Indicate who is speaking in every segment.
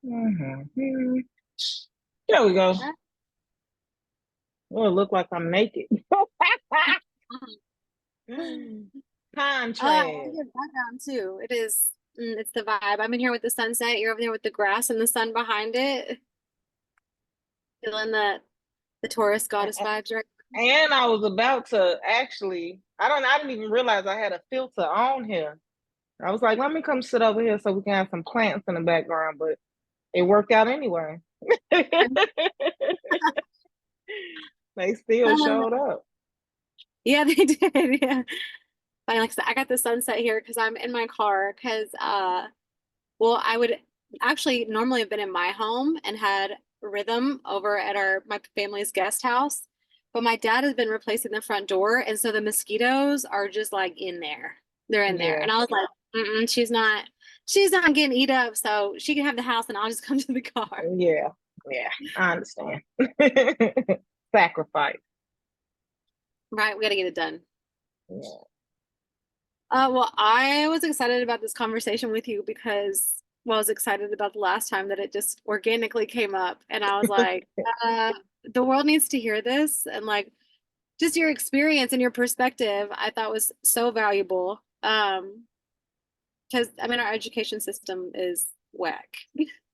Speaker 1: Mm-hmm. There we go. Oh, it look like I'm naked.
Speaker 2: I like
Speaker 1: Contrast.
Speaker 2: your background too. It is, it's the vibe. I'm in here with the sunset. You're over there with the grass and the sun behind it. Feeling the Taurus goddess vibes, right?
Speaker 1: And I was about to actually, I didn't even realize I had a filter on here. I was like, let me come sit over here so we can have some plants in the background, but it worked out anyway.
Speaker 2: I'm,
Speaker 1: They still showed up.
Speaker 2: yeah, they did. Yeah. But like I said, I got the sunset here because I'm in my car because well, I would actually normally have been in my home and had rhythm over at our my family's guest house. But my dad has been replacing the front door, and so the mosquitoes are just like in there. They're in there.
Speaker 1: Yeah,
Speaker 2: And I was like, mm-mm, she's not getting eat up, so she can have the house and I'll just come to the car.
Speaker 1: yeah, yeah. I understand. Sacrifice.
Speaker 2: Right, we gotta get it done.
Speaker 1: Yeah.
Speaker 2: Well, I was excited about this conversation with you because, well, I was excited about the last time that it just organically came up. And I was like, the world needs to hear this. And like, just your experience and your perspective, I thought was so valuable. Because I mean, our education system is whack.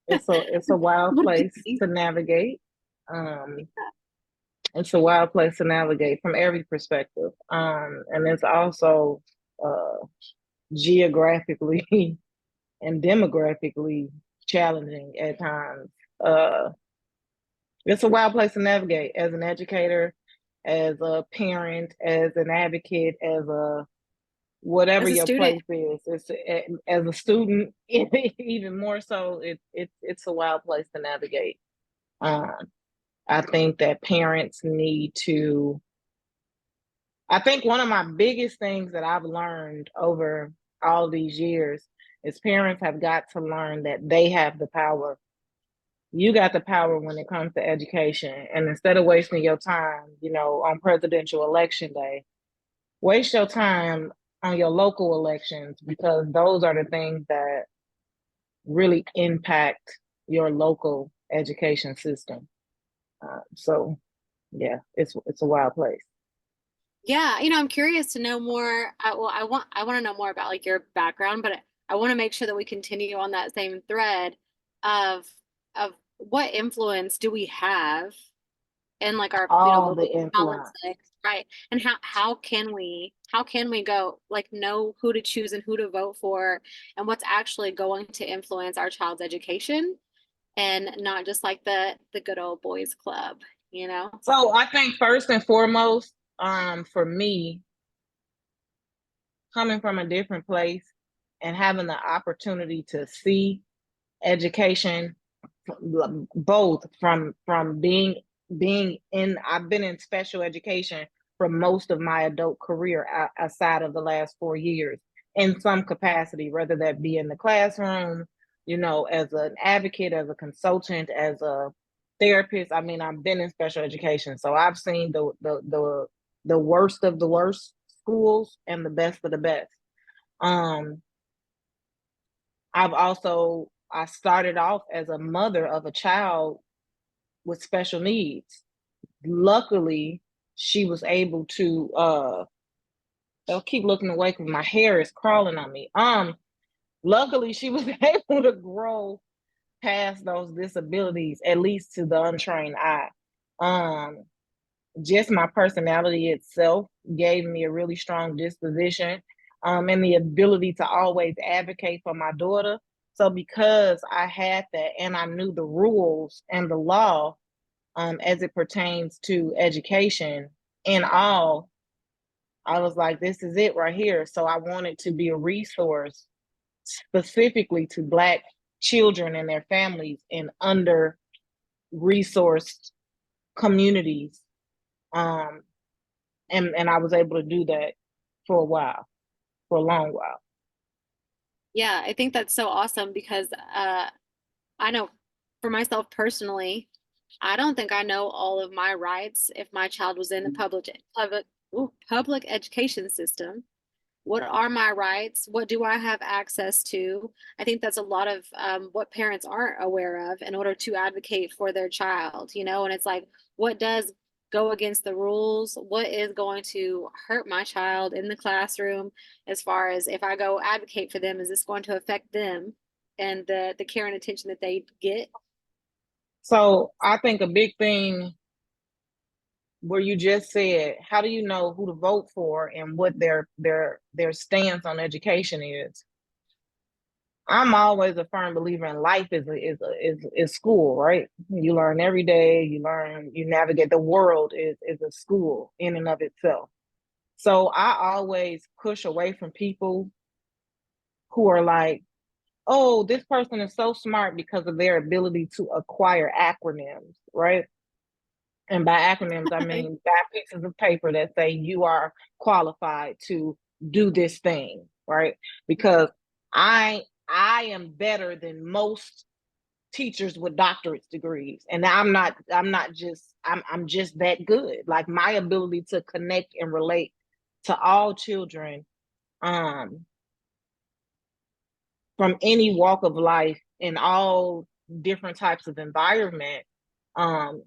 Speaker 1: It's a wild place to navigate. Um, it's a wild place to navigate from every perspective. And it's also geographically and demographically challenging at times. Uh, it's a wild place to navigate as an educator, as a parent, as an advocate, as a whatever
Speaker 2: As a
Speaker 1: your
Speaker 2: student,
Speaker 1: place is. It's as a student, even more so. It's a wild place to navigate. Um, I think that parents need to. I think one of my biggest things that I've learned over all these years is parents have got to learn that they have the power. You got the power when it comes to education. And instead of wasting your time, on presidential election day, waste your time on your local elections because those are the things that really impact your local education system. So yeah, it's a wild place.
Speaker 2: yeah, I'm curious to know more. Well, I want to know more about like your background, but I want to make sure that we continue on that same thread of of what influence do we have in like our
Speaker 1: All the
Speaker 2: local
Speaker 1: influence.
Speaker 2: politics, right? And how can we go like know who to choose and who to vote for and what's actually going to influence our child's education and not just like the good old boys club, you know?
Speaker 1: So I think first and foremost, for me, coming from a different place and having the opportunity to see education both from being in I've been in special education for most of my adult career outside of the last 4 years in some capacity, whether that be in the classroom, as an advocate, as a consultant, as a therapist. I mean, I've been in special education, so I've seen the worst of the worst schools and the best of the best. um I started off as a mother of a child with special needs. Luckily, she was able to I'll keep looking away because my hair is crawling on me. Luckily she was able to grow past those disabilities, at least to the untrained eye. Um, just my personality itself gave me a really strong disposition, and the ability to always advocate for my daughter. So because I had that and I knew the rules and the law, as it pertains to education in all, I was like, this is it right here. So I wanted to be a resource specifically to Black children and their families in under resourced communities. Um, and I was able to do that for a while, for a long while.
Speaker 2: Yeah, I think that's so awesome because I know for myself personally, I don't think I know all of my rights if my child was in the public ooh, public education system. what are my rights? What do I have access to? I think that's a lot of what parents aren't aware of in order to advocate for their child, you know, and it's like, what does go against the rules? What is going to hurt my child in the classroom as far as if I go advocate for them, is this going to affect them and the care and attention that they get?
Speaker 1: So I think a big thing where you just said, how do you know who to vote for and what their stance on education is? I'm always a firm believer in life is school, right? You learn every day, you learn, you navigate the world is a school in and of itself. So I always push away from people who are like, oh, this person is so smart because of their ability to acquire acronyms, right? And by acronyms, I mean by pieces of paper that say you are qualified to do this thing, right? Because I am better than most teachers with doctorate degrees, and I'm just that good. Like my ability to connect and relate to all children, um, from any walk of life in all different types of environment, um,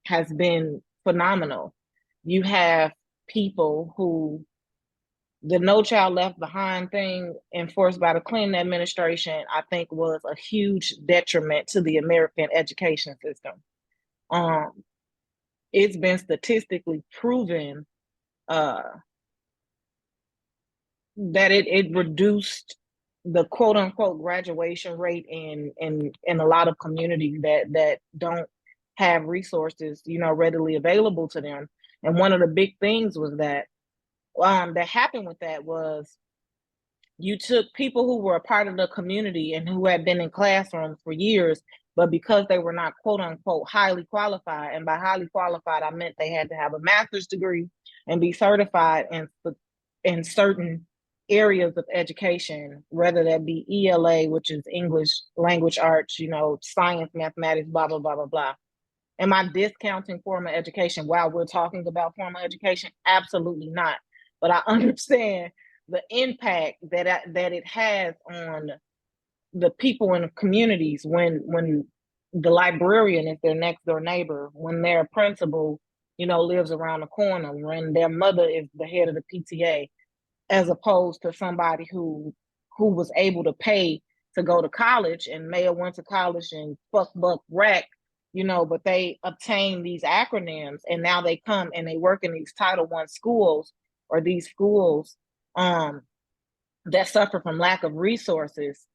Speaker 1: has been phenomenal. You have people who the No Child Left Behind thing enforced by the Clinton administration, I think was a huge detriment to the American education system. Um, it's been statistically proven uh, that it reduced the quote unquote graduation rate in a lot of communities that don't have resources, you know, readily available to them. And one of the big things was that happened with that was you took people who were a part of the community and who had been in classrooms for years, but because they were not quote unquote highly qualified, and by highly qualified I meant they had to have a master's degree and be certified in certain areas of education, whether that be ELA, which is English language arts, you know, science, mathematics, blah blah blah blah blah. Am I discounting formal education while we're talking about formal education? Absolutely not. But I understand the impact that it has on the people in the communities when the librarian is their next door neighbor, when their principal, you know, lives around the corner, when their mother is the head of the PTA, as opposed to somebody who was able to pay to go to college and may have went to college and fuck buck rack, you know, but they obtain these acronyms and now they come and they work in these Title I schools or these schools um, that suffer from lack of resources,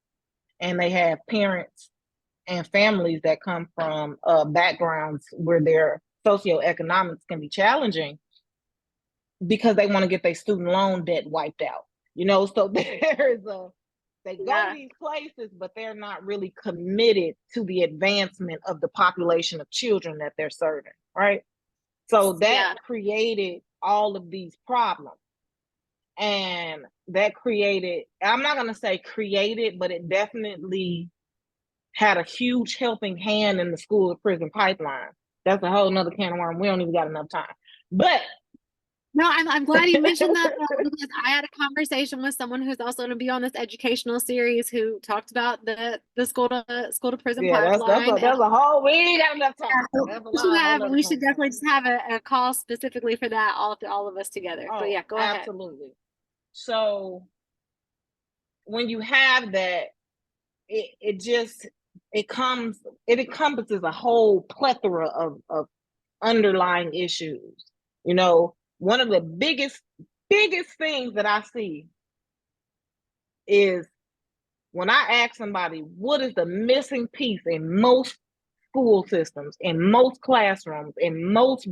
Speaker 1: and they have parents and families that come from backgrounds where their socioeconomics can be challenging because they want to get their student loan debt wiped out. You know, so they go to
Speaker 2: Yeah.
Speaker 1: these places, but they're not really committed to the advancement of the population of children that they're serving, right? So that
Speaker 2: Yeah.
Speaker 1: created all of these problems. And that created, I'm not going to say created, but it definitely had a huge helping hand in the school to prison pipeline. That's a whole nother can of worms. We don't even got enough time. But
Speaker 2: No, I'm glad you mentioned that though, because I had a conversation with someone who's also going to be on this educational series who talked about the school to prison
Speaker 1: yeah,
Speaker 2: pipeline. And
Speaker 1: that's a whole, we ain't got enough time. That's a whole other
Speaker 2: we should definitely
Speaker 1: conversation.
Speaker 2: just have a call specifically for that, all of us together. But
Speaker 1: Oh,
Speaker 2: yeah, go ahead.
Speaker 1: absolutely. So when you have that, it just it encompasses a whole plethora of underlying issues. You know, one of the biggest things that I see is when I ask somebody what is the missing piece in most school systems, in most classrooms, in most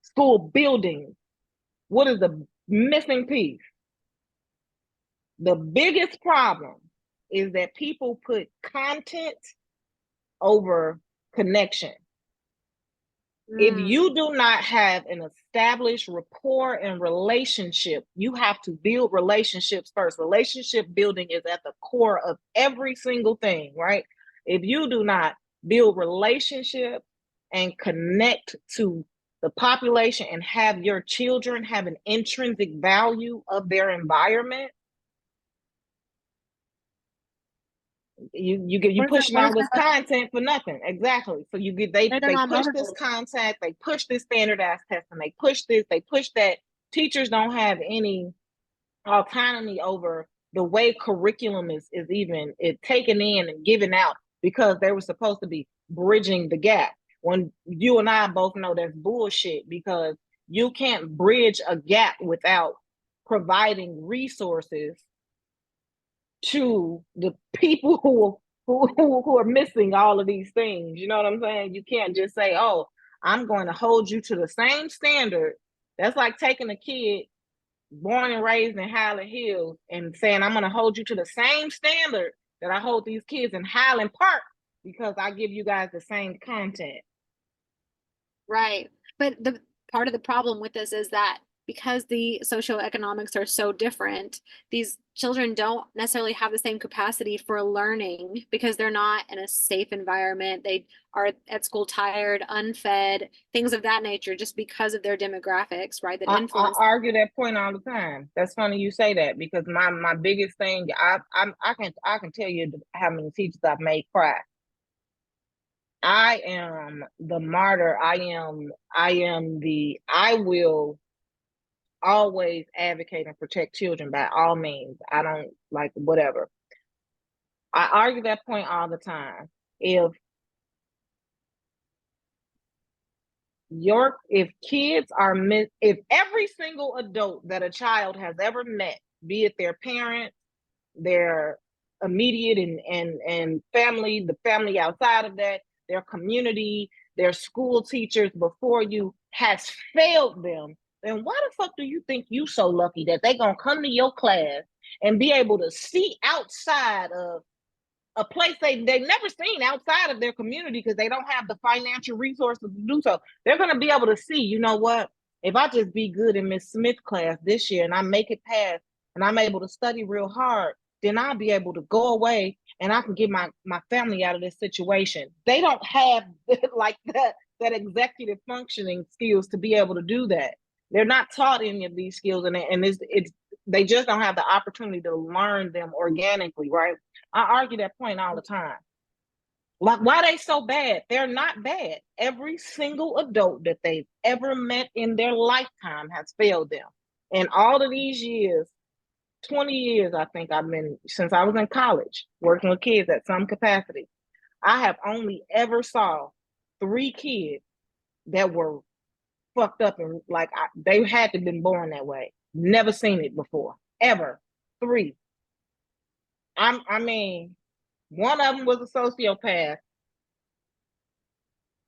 Speaker 1: school buildings, what is the missing piece? The biggest problem is that people put content over connection. If
Speaker 2: Mm,
Speaker 1: you do not have an established rapport and relationship, you have to build relationships first. Relationship building is at the core of every single thing, right? If you do not build relationships and connect to the population and have your children have an intrinsic value of their environment, you pushing
Speaker 2: What is
Speaker 1: all this
Speaker 2: their
Speaker 1: content for nothing. Exactly. So
Speaker 2: they're
Speaker 1: they
Speaker 2: not
Speaker 1: push this
Speaker 2: motivated.
Speaker 1: content, they push this standardized testing, they push this, they push that. Teachers don't have any autonomy over the way curriculum is even it taken in and given out, because they were supposed to be bridging the gap, when you and I both know that's bullshit, because you can't bridge a gap without providing resources to the people who are missing all of these things. You know what I'm saying? You can't just say, "Oh, I'm going to hold you to the same standard." That's like taking a kid born and raised in Highland Hills and saying, "I'm going to hold you to the same standard that I hold these kids in Highland Park because I give you guys the same content."
Speaker 2: Right. But the part of the problem with this is that because the socioeconomics are so different, these children don't necessarily have the same capacity for learning because they're not in a safe environment. They are at school tired, unfed, things of that nature, just because of their demographics, right? That
Speaker 1: I
Speaker 2: influence.
Speaker 1: argue that point all the time. That's funny you say that, because my biggest thing, I can tell you how many teachers I've made cry. I am the martyr. I will always advocate and protect children by all means. I don't like whatever. I argue that point all the time. If if kids are if every single adult that a child has ever met, be it their parents, their immediate and family, the family outside of that, their community, their school teachers before you, has failed them, then why the fuck do you think you so lucky that they gonna come to your class and be able to see outside of a place they've never seen outside of their community, because they don't have the financial resources to do so? They're going to be able to see, you know what, if I just be good in Miss Smith class this year and I make it past and I'm able to study real hard, then I'll be able to go away and I can get my family out of this situation. They don't have like that executive functioning skills to be able to do that. They're not taught any of these skills, and it's they just don't have the opportunity to learn them organically, right? I argue that point all the time. Like, why they so bad? They're not bad. Every single adult that they've ever met in their lifetime has failed them. And all of these years, 20 years, I think I've been, since I was in college, working with kids at some capacity, I have only ever saw 3 kids that were fucked up and like they had to have been born that way. Never seen it before, ever. 3. I mean, one of them was a sociopath,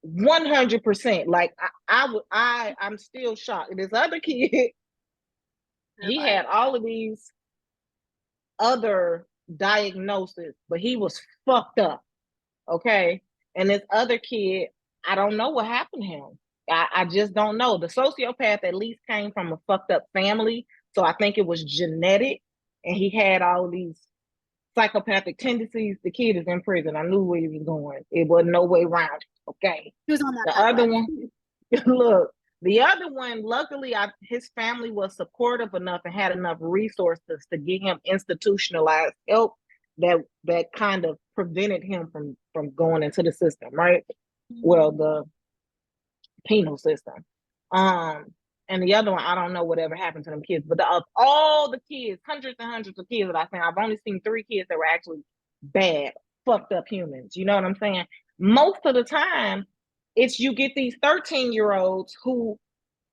Speaker 1: 100%. Like I'm still shocked. And this other kid, he had all of these other diagnoses, but he was fucked up. Okay. And this other kid, I don't know what happened to him. I just don't know. The sociopath at least came from a fucked up family. So I think it was genetic. And he had all of these psychopathic tendencies. The kid is in prison. I knew where he was going. It wasn't no way around it. Okay.
Speaker 2: He was on that
Speaker 1: The other
Speaker 2: pathway.
Speaker 1: one, look, the other one, luckily, his family was supportive enough and had enough resources to get him institutionalized help that kind of prevented him from going into the system, right? Well, the penal system. Um, and the other one, I don't know whatever happened to them kids, but of all the kids, hundreds and hundreds of kids that I've seen, I've only seen 3 kids that were actually bad, fucked up humans. You know what I'm saying? Most of the time, it's you get these 13-year-olds who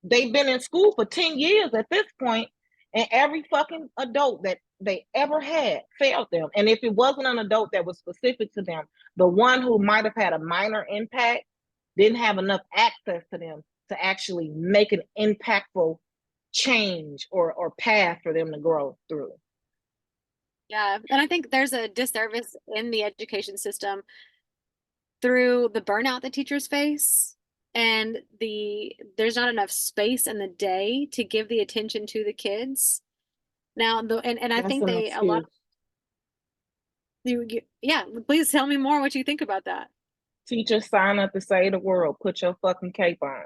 Speaker 1: they've been in school for 10 years at this point, and every fucking adult that they ever had failed them. And if it wasn't an adult that was specific to them, the one who might have had a minor impact didn't have enough access to them to actually make an impactful change or path for them to grow through.
Speaker 2: Yeah. And I think there's a disservice in the education system through the burnout that teachers face and there's not enough space in the day to give the attention to the kids. Now, and I
Speaker 1: That's
Speaker 2: think
Speaker 1: an
Speaker 2: they a lot
Speaker 1: excuse.
Speaker 2: yeah, please tell me more what you think about that.
Speaker 1: Teachers sign up to save the world. Put your fucking cape on.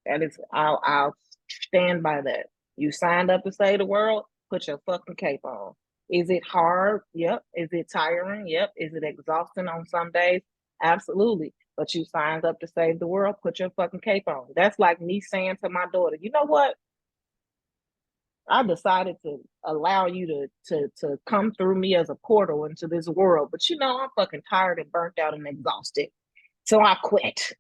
Speaker 1: That is, I'll stand by that. You signed up to save the world, put your fucking cape on. Is it hard? Yep. Is it tiring? Yep. Is it exhausting on some days? Absolutely. But you signed up to save the world, put your fucking cape on. That's like me saying to my daughter, you know what? I decided to allow you to come through me as a portal into this world. But you know, I'm fucking tired and burnt out and exhausted. So I quit.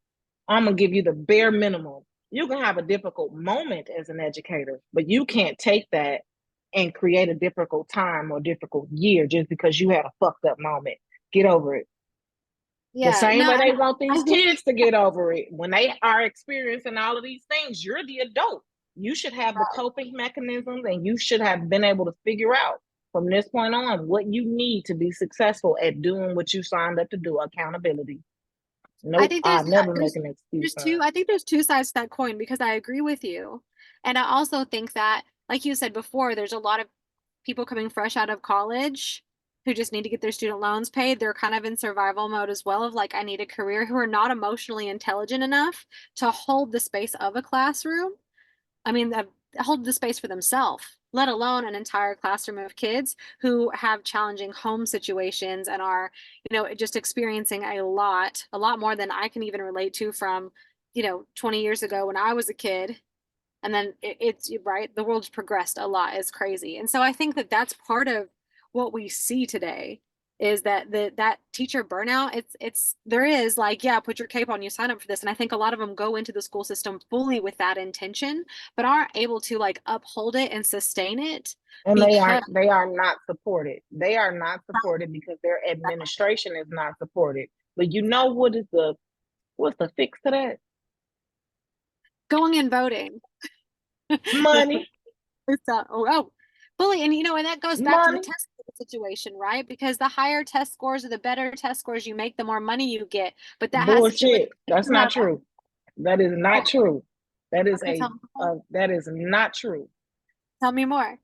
Speaker 1: I'm gonna give you the bare minimum. You can have a difficult moment as an educator, but you can't take that and create a difficult time or difficult year just because you had a fucked up moment. Get over it. The
Speaker 2: Yeah,
Speaker 1: same
Speaker 2: no,
Speaker 1: way
Speaker 2: and
Speaker 1: they want
Speaker 2: I
Speaker 1: these
Speaker 2: think
Speaker 1: kids to get over it. When they are experiencing all of these things, you're the adult. You should have the coping mechanisms and you should have been able to figure out from this point on what you need to be successful at doing what you signed up to do. Accountability.
Speaker 2: I
Speaker 1: Nope,
Speaker 2: think
Speaker 1: I never make an excuse
Speaker 2: there's
Speaker 1: on.
Speaker 2: two I think there's two sides to that coin because I agree with you. And I also think that, like you said before, there's a lot of people coming fresh out of college who just need to get their student loans paid. They're kind of in survival mode as well of like, I need a career, who are not emotionally intelligent enough to hold the space of a classroom. I mean, hold the space for themselves, let alone an entire classroom of kids who have challenging home situations and are, just experiencing a lot more than I can even relate to from, 20 years ago when I was a kid. And then it's right, the world's progressed a lot. It's crazy. And so I think that that's part of what we see today is that that teacher burnout. It's there is like, yeah, put your cape on, you sign up for this. And I think a lot of them go into the school system fully with that intention, but aren't able to like uphold it and sustain it
Speaker 1: And
Speaker 2: because
Speaker 1: they are not supported. They are not supported because their administration is not supported. But you know what's the fix to that?
Speaker 2: going and voting.
Speaker 1: Money,
Speaker 2: It's fully, and and that goes back to the
Speaker 1: money,
Speaker 2: test situation, right? Because the higher test scores or the better test scores you make, the more money you get. But that has to do with
Speaker 1: bullshit. That's not true. That is
Speaker 2: oh,
Speaker 1: not true. That is
Speaker 2: okay,
Speaker 1: that is not true.
Speaker 2: tell me more.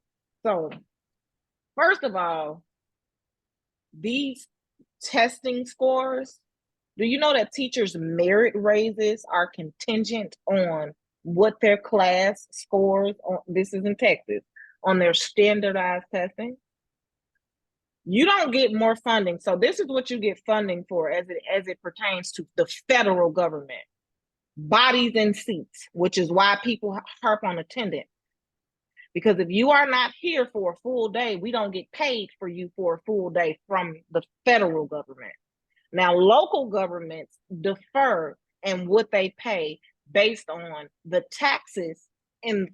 Speaker 1: So first of all, these testing scores, do you know that teachers' merit raises are contingent on what their class scores on? This is in Texas, on their standardized testing. You don't get more funding. So this is what you get funding for as it pertains to the federal government. Bodies and seats, which is why people harp on attendance. Because if you are not here for a full day, we don't get paid for you for a full day from the federal government. Now, local governments defer in what they pay based on the taxes in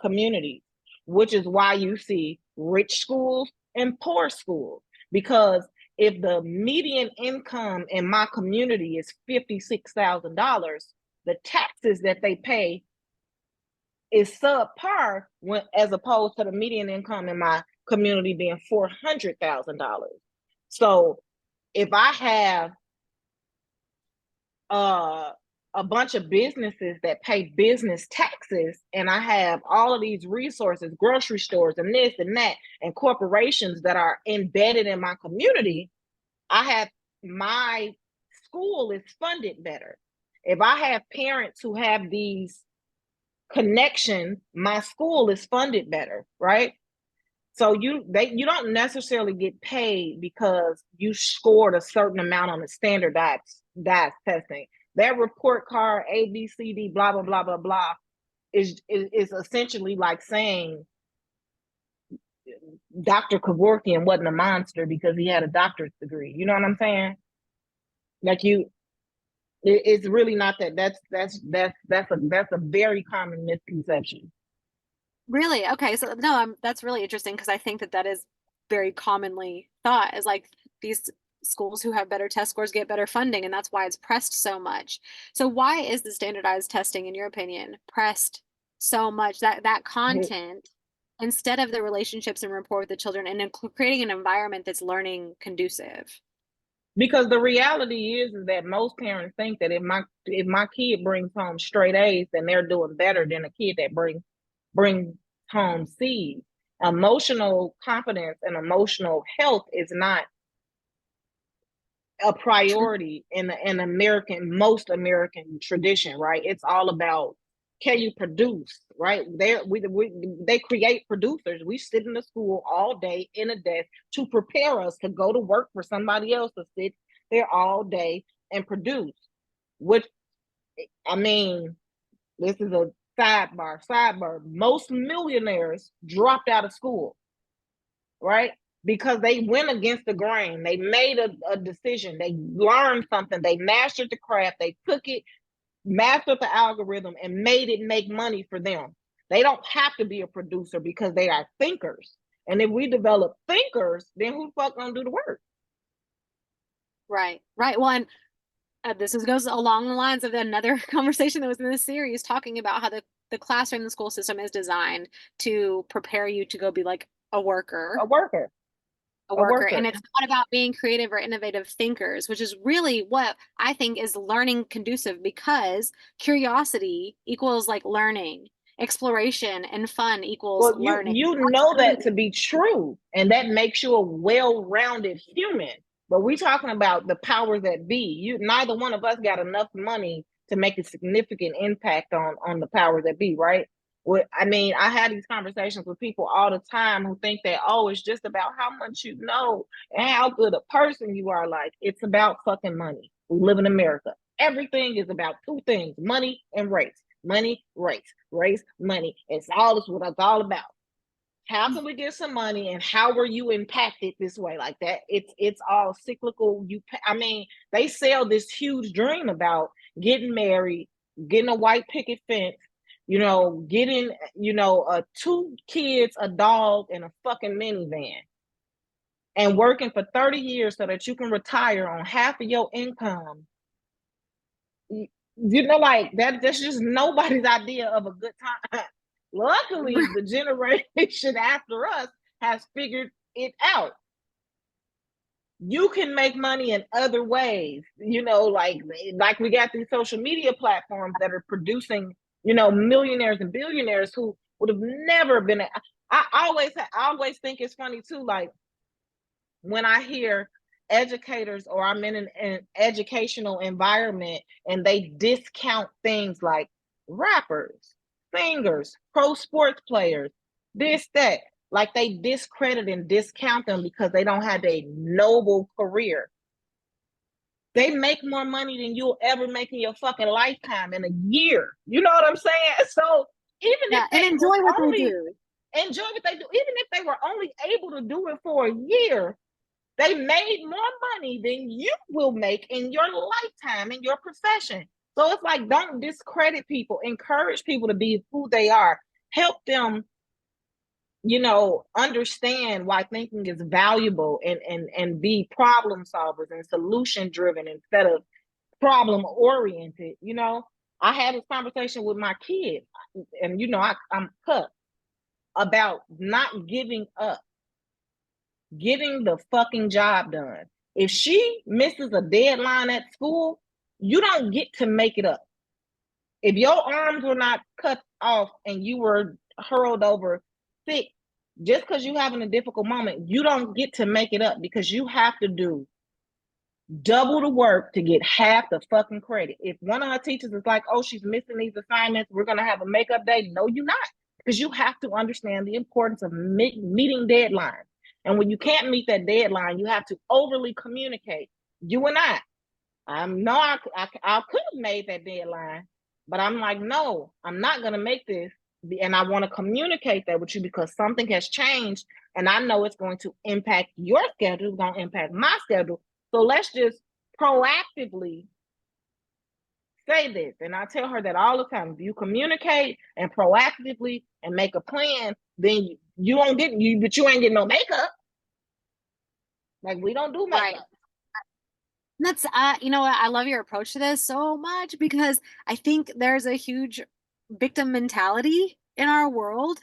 Speaker 1: communities, which is why you see rich schools and poor schools. Because if the median income in my community is $56,000, the taxes that they pay is subpar when, as opposed to the median income in my community being $400,000. So if I have uh, a bunch of businesses that pay business taxes, and I have all of these resources, grocery stores, and this and that, and corporations that are embedded in my community, I have my school is funded better. If I have parents who have these connections, my school is funded better, right? So you don't necessarily get paid because you scored a certain amount on the standardized testing. That report card A B C D blah blah blah blah blah is essentially like saying Dr. Kevorkian wasn't a monster because he had a doctorate degree. You know what I'm saying? Like it's really not that. That's a very common misconception.
Speaker 2: Really? Okay, so no, that's really interesting because I think that that is very commonly thought as like these schools who have better test scores get better funding, and that's why it's pressed so much. So why is the standardized testing, in your opinion, pressed so much that content instead of the relationships and rapport with the children and creating an environment that's learning conducive?
Speaker 1: Because the reality is that most parents think that if my kid brings home straight A's, then they're doing better than a kid that brings home C's. Emotional confidence and emotional health is not a priority in the in American most American tradition, right? It's all about can you produce, right? They create producers. We sit in the school all day in a desk to prepare us to go to work for somebody else to sit there all day and produce. Which, I mean, this is a sidebar. Most millionaires dropped out of school, right? Because they went against the grain. They made a decision. They learned something. They mastered the craft. They took it, mastered the algorithm, and made it make money for them. They don't have to be a producer because they are thinkers. And if we develop thinkers, then who the fuck gonna do the work?
Speaker 2: Right. Right. Well, and goes along the lines of another conversation that was in this series talking about how the classroom, the school system is designed to prepare you to go be like a
Speaker 1: A
Speaker 2: worker,
Speaker 1: worker,
Speaker 2: a
Speaker 1: a
Speaker 2: worker. And
Speaker 1: worker.
Speaker 2: it's not about being creative or innovative thinkers, which is really what I think is learning conducive, because curiosity equals like learning, exploration and fun equals
Speaker 1: Well, you
Speaker 2: learning.
Speaker 1: you
Speaker 2: That's
Speaker 1: know that
Speaker 2: really
Speaker 1: to be true, and that makes you a well-rounded human. But we're talking about the powers that be. Neither one of us got enough money to make a significant impact on the powers that be, right? Well, I mean, I had these conversations with people all the time who think that, oh, it's just about how much you know and how good a person you are. Like, it's about fucking money. We live in America. Everything is about two things: money and race. Money, race, money. It's what it's all about. How can we get some money, and how were you impacted this way? Like that, it's all cyclical. I mean, they sell this huge dream about getting married, getting a white picket fence, getting two kids, a dog, and a fucking minivan, and working for 30 years so that you can retire on half of your income. Like that's just nobody's idea of a good time. Luckily, the generation after us has figured it out. You can make money in other ways, like we got these social media platforms that are producing, millionaires and billionaires who would have never been. I always think it's funny too, like when I hear educators, or I'm in an educational environment, and they discount things like rappers, singers, pro sports players, this, that, like they discredit and discount them because they don't have a noble career. They make more money than you'll ever make in your fucking lifetime in a year. You know what I'm saying? So even if
Speaker 2: yeah, and
Speaker 1: they
Speaker 2: enjoy
Speaker 1: was
Speaker 2: what they
Speaker 1: only
Speaker 2: do.
Speaker 1: enjoy what they do, even if they were only able to do it for a year, they made more money than you will make in your lifetime in your profession. So it's like, don't discredit people, encourage people to be who they are, help them, understand why thinking is valuable, and be problem solvers and solution driven instead of problem oriented. I had this conversation with my kid, and I'm cut about not giving up, getting the fucking job done. If she misses a deadline at school, you don't get to make it up. If your arms were not cut off and you were hurled over sick, just because you're having a difficult moment, you don't get to make it up, because you have to do double the work to get half the fucking credit. If one of her teachers is like, oh, she's missing these assignments, we're going to have a makeup day. No, you're not, because you have to understand the importance of meeting deadlines. And when you can't meet that deadline, you have to overly communicate. You and I know I could have made that deadline, but I'm like, no, I'm not going to make this. And I want to communicate that with you because something has changed, and I know it's going to impact your schedule, it's going to impact my schedule. So let's just proactively say this. And I tell her that all the time. If you communicate and proactively and make a plan, then you won't get you, but you ain't getting no makeup. Like, we don't do
Speaker 2: Right.
Speaker 1: makeup.
Speaker 2: That's you know what, I love your approach to this so much, because I think there's a huge victim mentality in our world.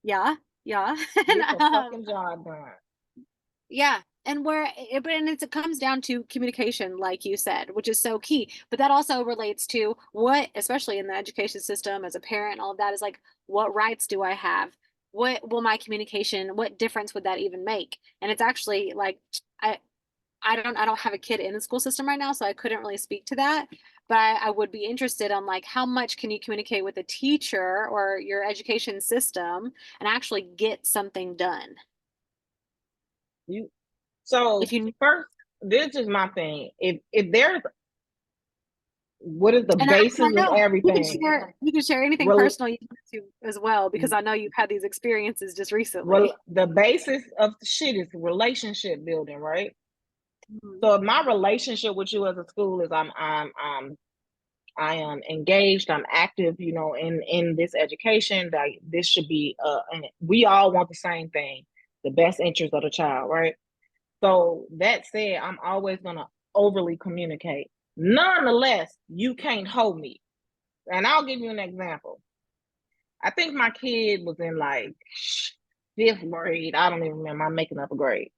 Speaker 2: Yeah, yeah. And
Speaker 1: Get the fucking job done.
Speaker 2: yeah, and it comes down to communication, like you said, which is so key. But that also relates to what, especially in the education system as a parent, all of that is like, what rights do I have? What will my communication, what difference would that even make? And it's actually like, I I don't have a kid in the school system right now, so I couldn't really speak to that. But I would be interested on like how much can you communicate with a teacher or your education system and actually get something done?
Speaker 1: You so
Speaker 2: If you
Speaker 1: first, this is my thing. If there's what is the
Speaker 2: and I
Speaker 1: basis of
Speaker 2: know
Speaker 1: everything?
Speaker 2: you can share anything
Speaker 1: Rel,
Speaker 2: personal you want to as well because I know you've had these experiences just recently.
Speaker 1: the basis of the shit is relationship building, right?
Speaker 2: Mhm.
Speaker 1: So if my relationship with you as a school is I am engaged, I'm active, you know, in this education, that this should be and we all want the same thing, the best interest of the child, right? So that said, I'm always gonna overly communicate. Nonetheless, you can't hold me. And I'll give you an example. I think my kid was in like fifth grade. I don't even remember. I'm making up a grade.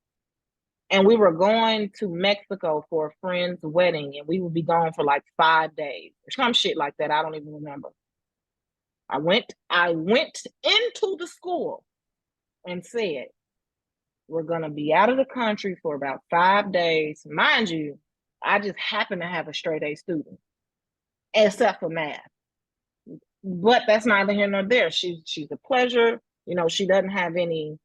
Speaker 1: And we were going to Mexico for a friend's wedding, and we would be gone for like 5 days or some shit like that. I don't even remember. I went into the school and said, we're gonna be out of the country for about 5 days. Mind you, I just happen to have a straight A student, except for math. But that's neither here nor there. She's a pleasure. You know, she doesn't have any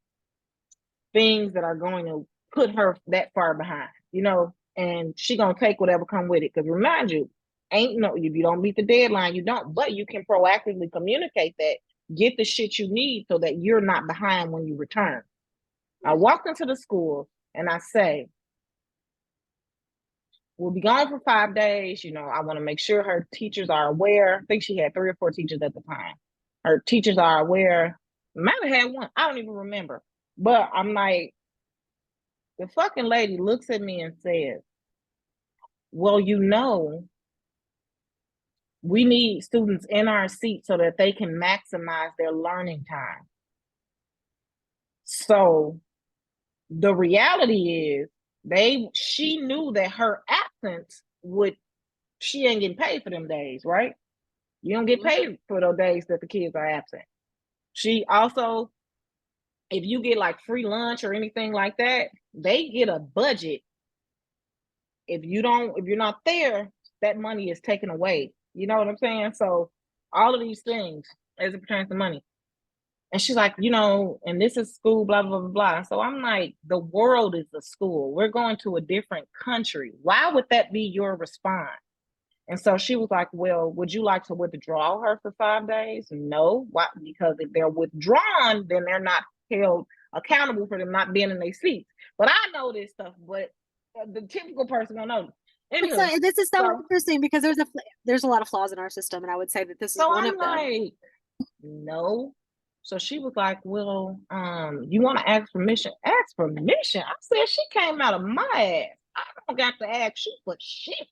Speaker 1: things that are going to put her that far behind, you know, and she gonna take whatever come with it. Because remind you, ain't no, if you don't meet the deadline, you don't. But you can proactively communicate that, get the shit you need so that you're not behind when you return. I walked into the school and I say, we'll be gone for 5 days. You know, I want to make sure her teachers are aware. I think she had 3 or 4 teachers at the time. Her teachers are aware. Might have had one. I don't even remember. But I'm like, the fucking lady looks at me and says, well, you know, we need students in our seats so that they can maximize their learning time. So the reality is she knew that her absence would she ain't getting paid for them days, right? You don't get
Speaker 2: Mhm.
Speaker 1: paid for those days that the kids are absent. She also, if you get like free lunch or anything like that, they get a budget. If you're not there, that money is taken away. You know what I'm saying? So all of these things as it pertains to money. And she's like, you know, and this is school, blah, blah, blah, blah. So I'm like, the world is a school. We're going to a different country. Why would that be your response? And so she was like, well, would you like to withdraw her for 5 days? No. Why? Because if they're withdrawn, then they're not held accountable for them not being in their seats. But I know this stuff, but the typical person don't know.
Speaker 2: But
Speaker 1: Anywho,
Speaker 2: so this is so
Speaker 1: so
Speaker 2: interesting because there's a lot of flaws in our system, and I would say that this is
Speaker 1: so
Speaker 2: one
Speaker 1: I'm
Speaker 2: of them.
Speaker 1: like, no. So she was like, well, you want to ask permission? Ask permission? I said, she came out of my ass. I don't got to ask you for shit.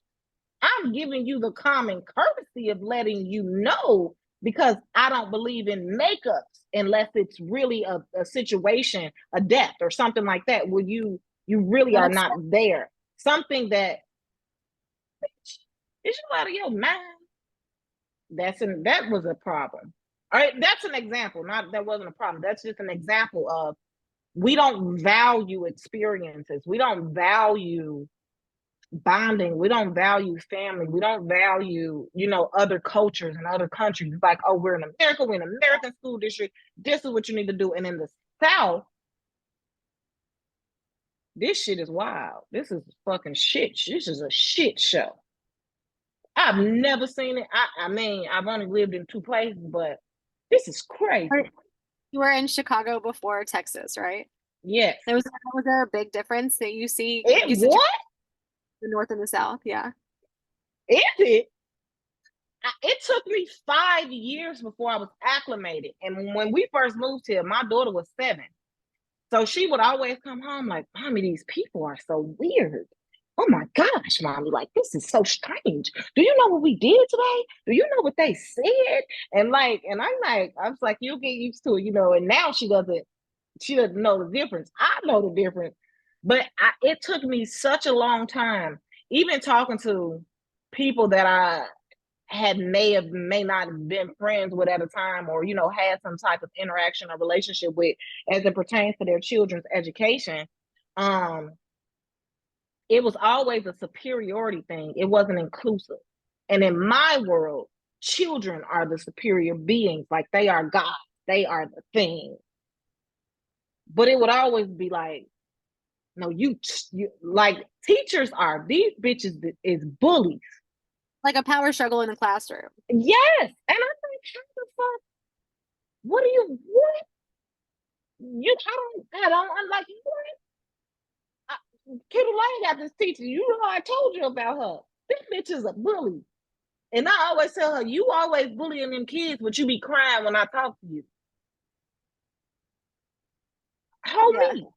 Speaker 1: I'm giving you the common courtesy of letting you know because I don't believe in makeups unless it's really a situation, a death or something like that, where you really
Speaker 2: That
Speaker 1: are
Speaker 2: makes
Speaker 1: not
Speaker 2: sense.
Speaker 1: there. Something that is you out of your mind. That was a problem. All right, that's an example. Not that wasn't a problem. That's just an example of we don't value experiences. We don't value bonding. We don't value family. We don't value, you know, other cultures and other countries. It's like, oh, we're in America, we're in an American school district. This is what you need to do. And in the South, this shit is wild. This is fucking shit. This is a shit show. I've never seen it. I mean, I've only lived in 2 places, but this is
Speaker 2: Or-
Speaker 1: crazy.
Speaker 2: You were in Chicago before Texas, right?
Speaker 1: Yes.
Speaker 2: Was there a big difference that
Speaker 1: It
Speaker 2: you said you
Speaker 1: what?
Speaker 2: the North and the South? Yeah.
Speaker 1: Is it? It took me 5 years before I was acclimated. And when we first moved here, my daughter was 7. So she would always come home like, Mommy, these people are so weird. Oh my gosh, Mommy, like this is so strange. Do you know what we did today? Do you know what they said? And I'm like, I was like, you'll get used to it, you know. And now she doesn't know the difference. I know the difference. But it took me such a long time, even talking to people that I had may not have been friends with at a time, or you know, had some type of interaction or relationship with as it pertains to their children's education. um it was always a superiority thing. It wasn't inclusive. And in my world, children are the superior beings, like they are God, they are the thing. But it would always be like, no, you like teachers are these bitches is bullies.
Speaker 2: Like a power struggle in the classroom.
Speaker 1: Yes, and I'm like, how the fuck? What do you what? I don't. I'm like, what? Kittle Lane got this teacher. You know, I told you about her. This bitch is a bully. And I always tell her, you always bullying them kids, but you be crying when I talk to you. Hold
Speaker 2: Yeah.
Speaker 1: me,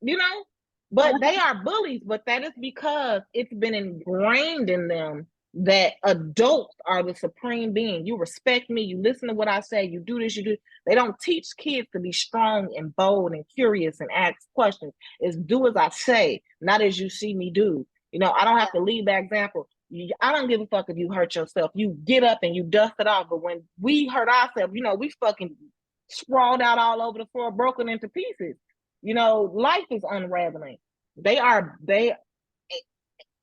Speaker 1: you know?
Speaker 2: Uh,
Speaker 1: But they are bullies, but that is because it's been ingrained in them that adults are the supreme being. You respect me, you listen to what I say, you do this, you do. They don't teach kids to be strong and bold and curious and ask questions. It's do as I say, not as you see me do. You know, I don't
Speaker 2: yeah.
Speaker 1: have to lead by example. I don't give a fuck if you hurt yourself. You get up and you dust it off. But when we hurt ourselves, you know, we fucking sprawled out all over the floor, broken into pieces. You know, life is unraveling. They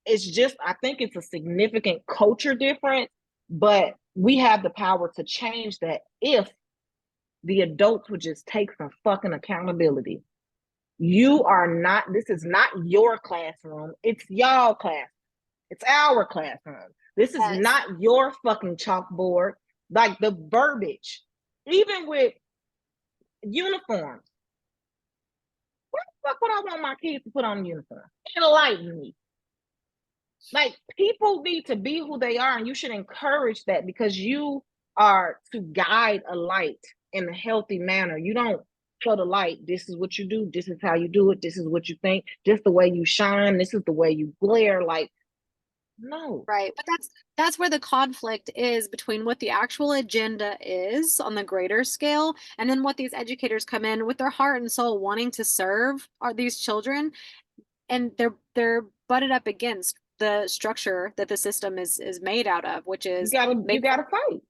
Speaker 1: it's just, I think it's a significant culture difference, but we have the power to change that if the adults would just take some fucking accountability. You are not, this is not your classroom, it's y'all class. It's our classroom. This is
Speaker 2: Yes.
Speaker 1: not your fucking chalkboard. Like the verbiage, even with uniforms. What the fuck would I want my kids to put on a uniform? Enlighten me. Like people need to be who they are, and you should encourage that because you are to guide a light in a healthy manner. You don't show the light. This is what you do. This is how you do it. This is what you think. Just the way you shine. This is the way you glare. Like no,
Speaker 2: Right. But that's where the conflict is between what the actual agenda is on the greater scale and then what these educators come in with their heart and soul wanting to serve are these children and they're butted up against the structure that the system is made out of, which
Speaker 1: you
Speaker 2: is
Speaker 1: gotta you
Speaker 2: make
Speaker 1: gotta fight.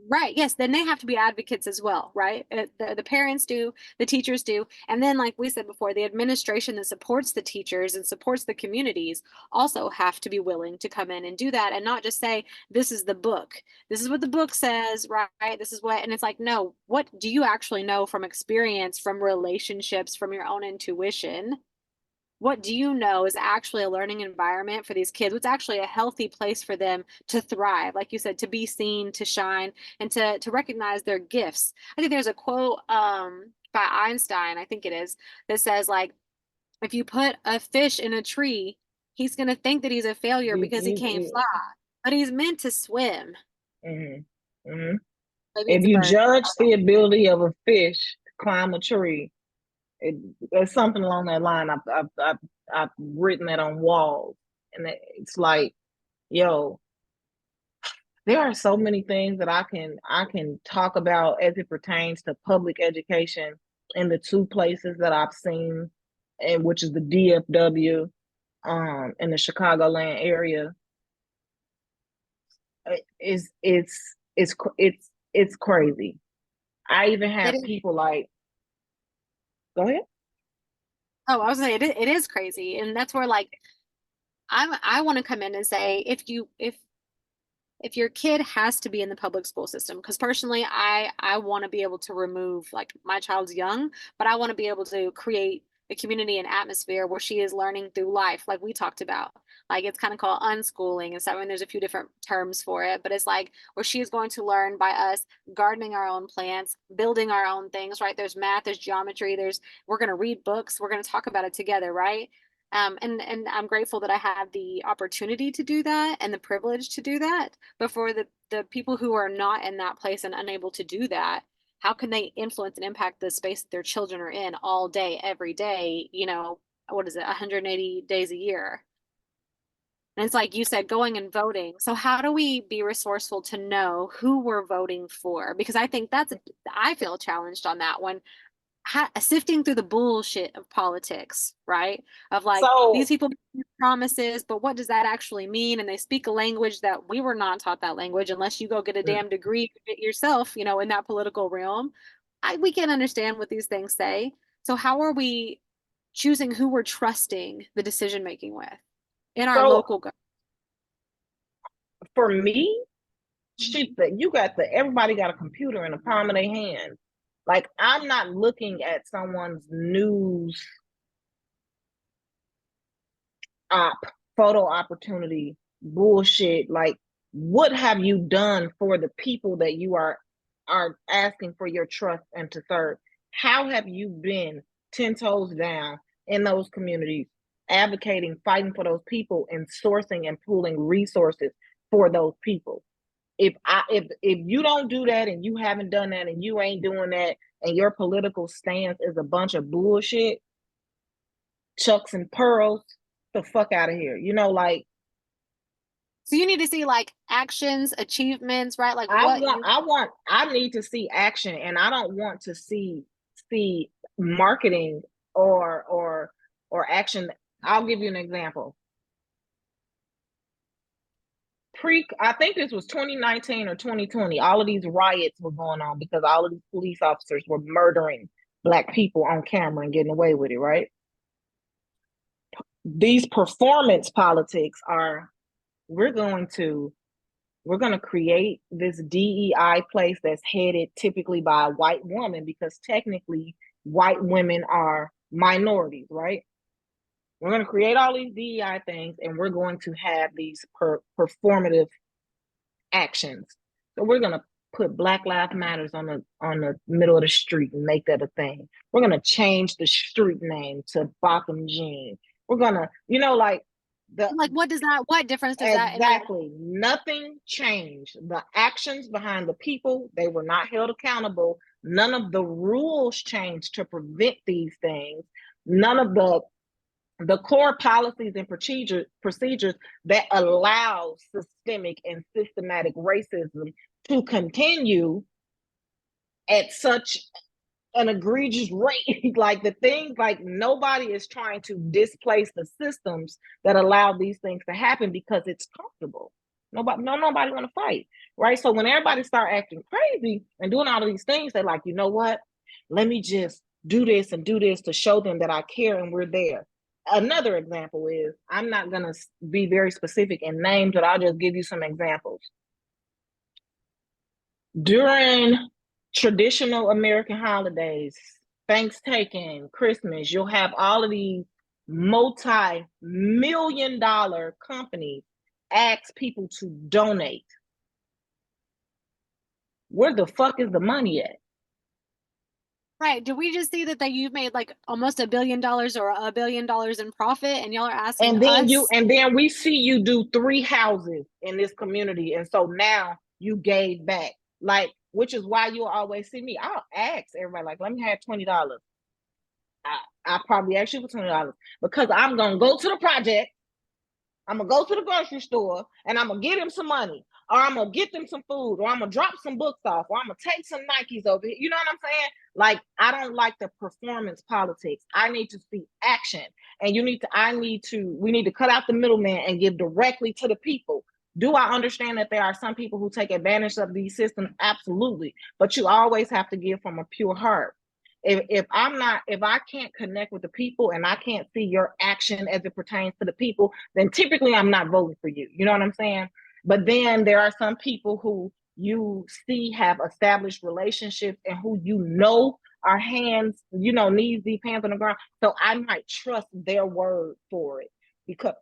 Speaker 2: right. Yes, then they have to be advocates as well, right? The parents do, the teachers do, and then like we said before, the administration that supports the teachers and supports the communities also have to be willing to come in and do that and not just say this is the book. This is what the book says, right? This is what and it's like no, what do you actually know from experience, from relationships, from your own intuition? What do you know is actually a learning environment for these kids? What's actually a healthy place for them to thrive? Like you said, to be seen, to shine, and to recognize their gifts. I think there's a quote by Einstein, I think it is, that says like, if you put a fish in a tree, he's gonna think that he's a failure because he can't fly, but he's meant to swim.
Speaker 1: Mhm, mhm.
Speaker 2: Maybe
Speaker 1: If
Speaker 2: it's a
Speaker 1: you
Speaker 2: bird.
Speaker 1: judge the ability of a fish to climb a tree, there's something along that line. I've written that on walls, and it's like, yo, there are so many things that I can talk about as it pertains to public education in the two places that I've seen, and which is the DFW, in the Chicagoland area. It's crazy. I even
Speaker 2: It
Speaker 1: have
Speaker 2: is.
Speaker 1: people like, go ahead.
Speaker 2: Oh, I was saying it is crazy, and that's where like I want to come in and say if your kid has to be in the public school system because personally I want to be able to remove like my child's young but I want to be able to create a community and atmosphere where she is learning through life like we talked about like it's kind of called unschooling and stuff. I mean there's a few different terms for it but it's like where she is going to learn by us gardening our own plants building our own things right there's math there's geometry there's we're going to read books we're going to talk about it together right and I'm grateful that I have the opportunity to do that and the privilege to do that. But for the people who are not in that place and unable to do that, how can they influence and impact the space that their children are in all day, every day, what is it, 180 days a year? And it's like you said, going and voting. So how do we be resourceful to know who we're voting for? Because I think I feel challenged on that one sifting through the bullshit of politics, right? Of like these
Speaker 1: So
Speaker 2: people make promises, but what does that actually mean? And they speak a language that we were not taught that language unless you go get a damn degree yourself, in that political realm. We can't understand what these things say. So how are we choosing who we're trusting the decision making with in our
Speaker 1: So
Speaker 2: local government.
Speaker 1: for me, you got everybody got a computer in the palm of their hand. Like, I'm not looking at someone's news op, photo opportunity, bullshit. Like, what have you done for the people that you are asking for your trust and to serve? How have you been 10 toes down in those communities, advocating, fighting for those people, and sourcing and pooling resources for those people? If you don't do that, and you haven't done that, and you ain't doing that, and your political stance is a bunch of bullshit, chucks and pearls, the fuck out of here. Like,
Speaker 2: So you need to see like actions, achievements, right? Like what you
Speaker 1: I need to see action, and I don't want to see marketing or action. I'll give you an example. I think this was 2019 or 2020. All of these riots were going on because all of these police officers were murdering Black people on camera and getting away with it, right? These performance politics are, we're going to create this DEI place that's headed typically by a white woman, because technically white women are minorities, right? We're going to create all these DEI things, and we're going to have these performative actions. So we're going to put Black Lives Matters on the middle of the street and make that a thing. We're going to change the street name to Botham Jean. We're going to, like,
Speaker 2: what difference does that in your
Speaker 1: exactly, nothing changed. The actions behind the people, they were not held accountable. None of the rules changed to prevent these things. None of the core policies and procedures that allow systemic and systematic racism to continue at such an egregious rate. Like, the things, like, nobody is trying to displace the systems that allow these things to happen because it's comfortable. Nobody want to fight, right? So when everybody start acting crazy and doing all of these things, they're like, you know what? Let me just do this and do this to show them that I care and we're there. Another example is, I'm not going to be very specific in names, but I'll just give you some examples. During traditional American holidays, Thanksgiving, Christmas, you'll have all of these multi-million-dollar companies ask people to donate. Where the fuck is the money at?
Speaker 2: right? Did we just see that you've made like almost $1 billion or $1 billion in profit, and y'all are asking us?
Speaker 1: And then we see you do 3 houses in this community, and so now you gave back. Like, which is why you'll always see me. I'll ask everybody, like, let me have $20. I probably ask you for $20 because I'm gonna go to the project. I'm gonna go to the grocery store and I'm gonna get them some money, or I'm gonna get them some food, or I'm gonna drop some books off, or I'm gonna take some Nikes over here. You know what I'm saying? Like, I don't like the performance politics. I need to see action, and we need to cut out the middleman and give directly to the people. Do I understand that there are some people who take advantage of these systems? Absolutely, but you always have to give from a pure heart. If I can't connect with the people and I can't see your action as it pertains to the people, then typically I'm not voting for you. You know what I'm saying? But then there are some people who you see have established relationships and who are hands, knees deep, hands on the ground. So I might trust their word for it because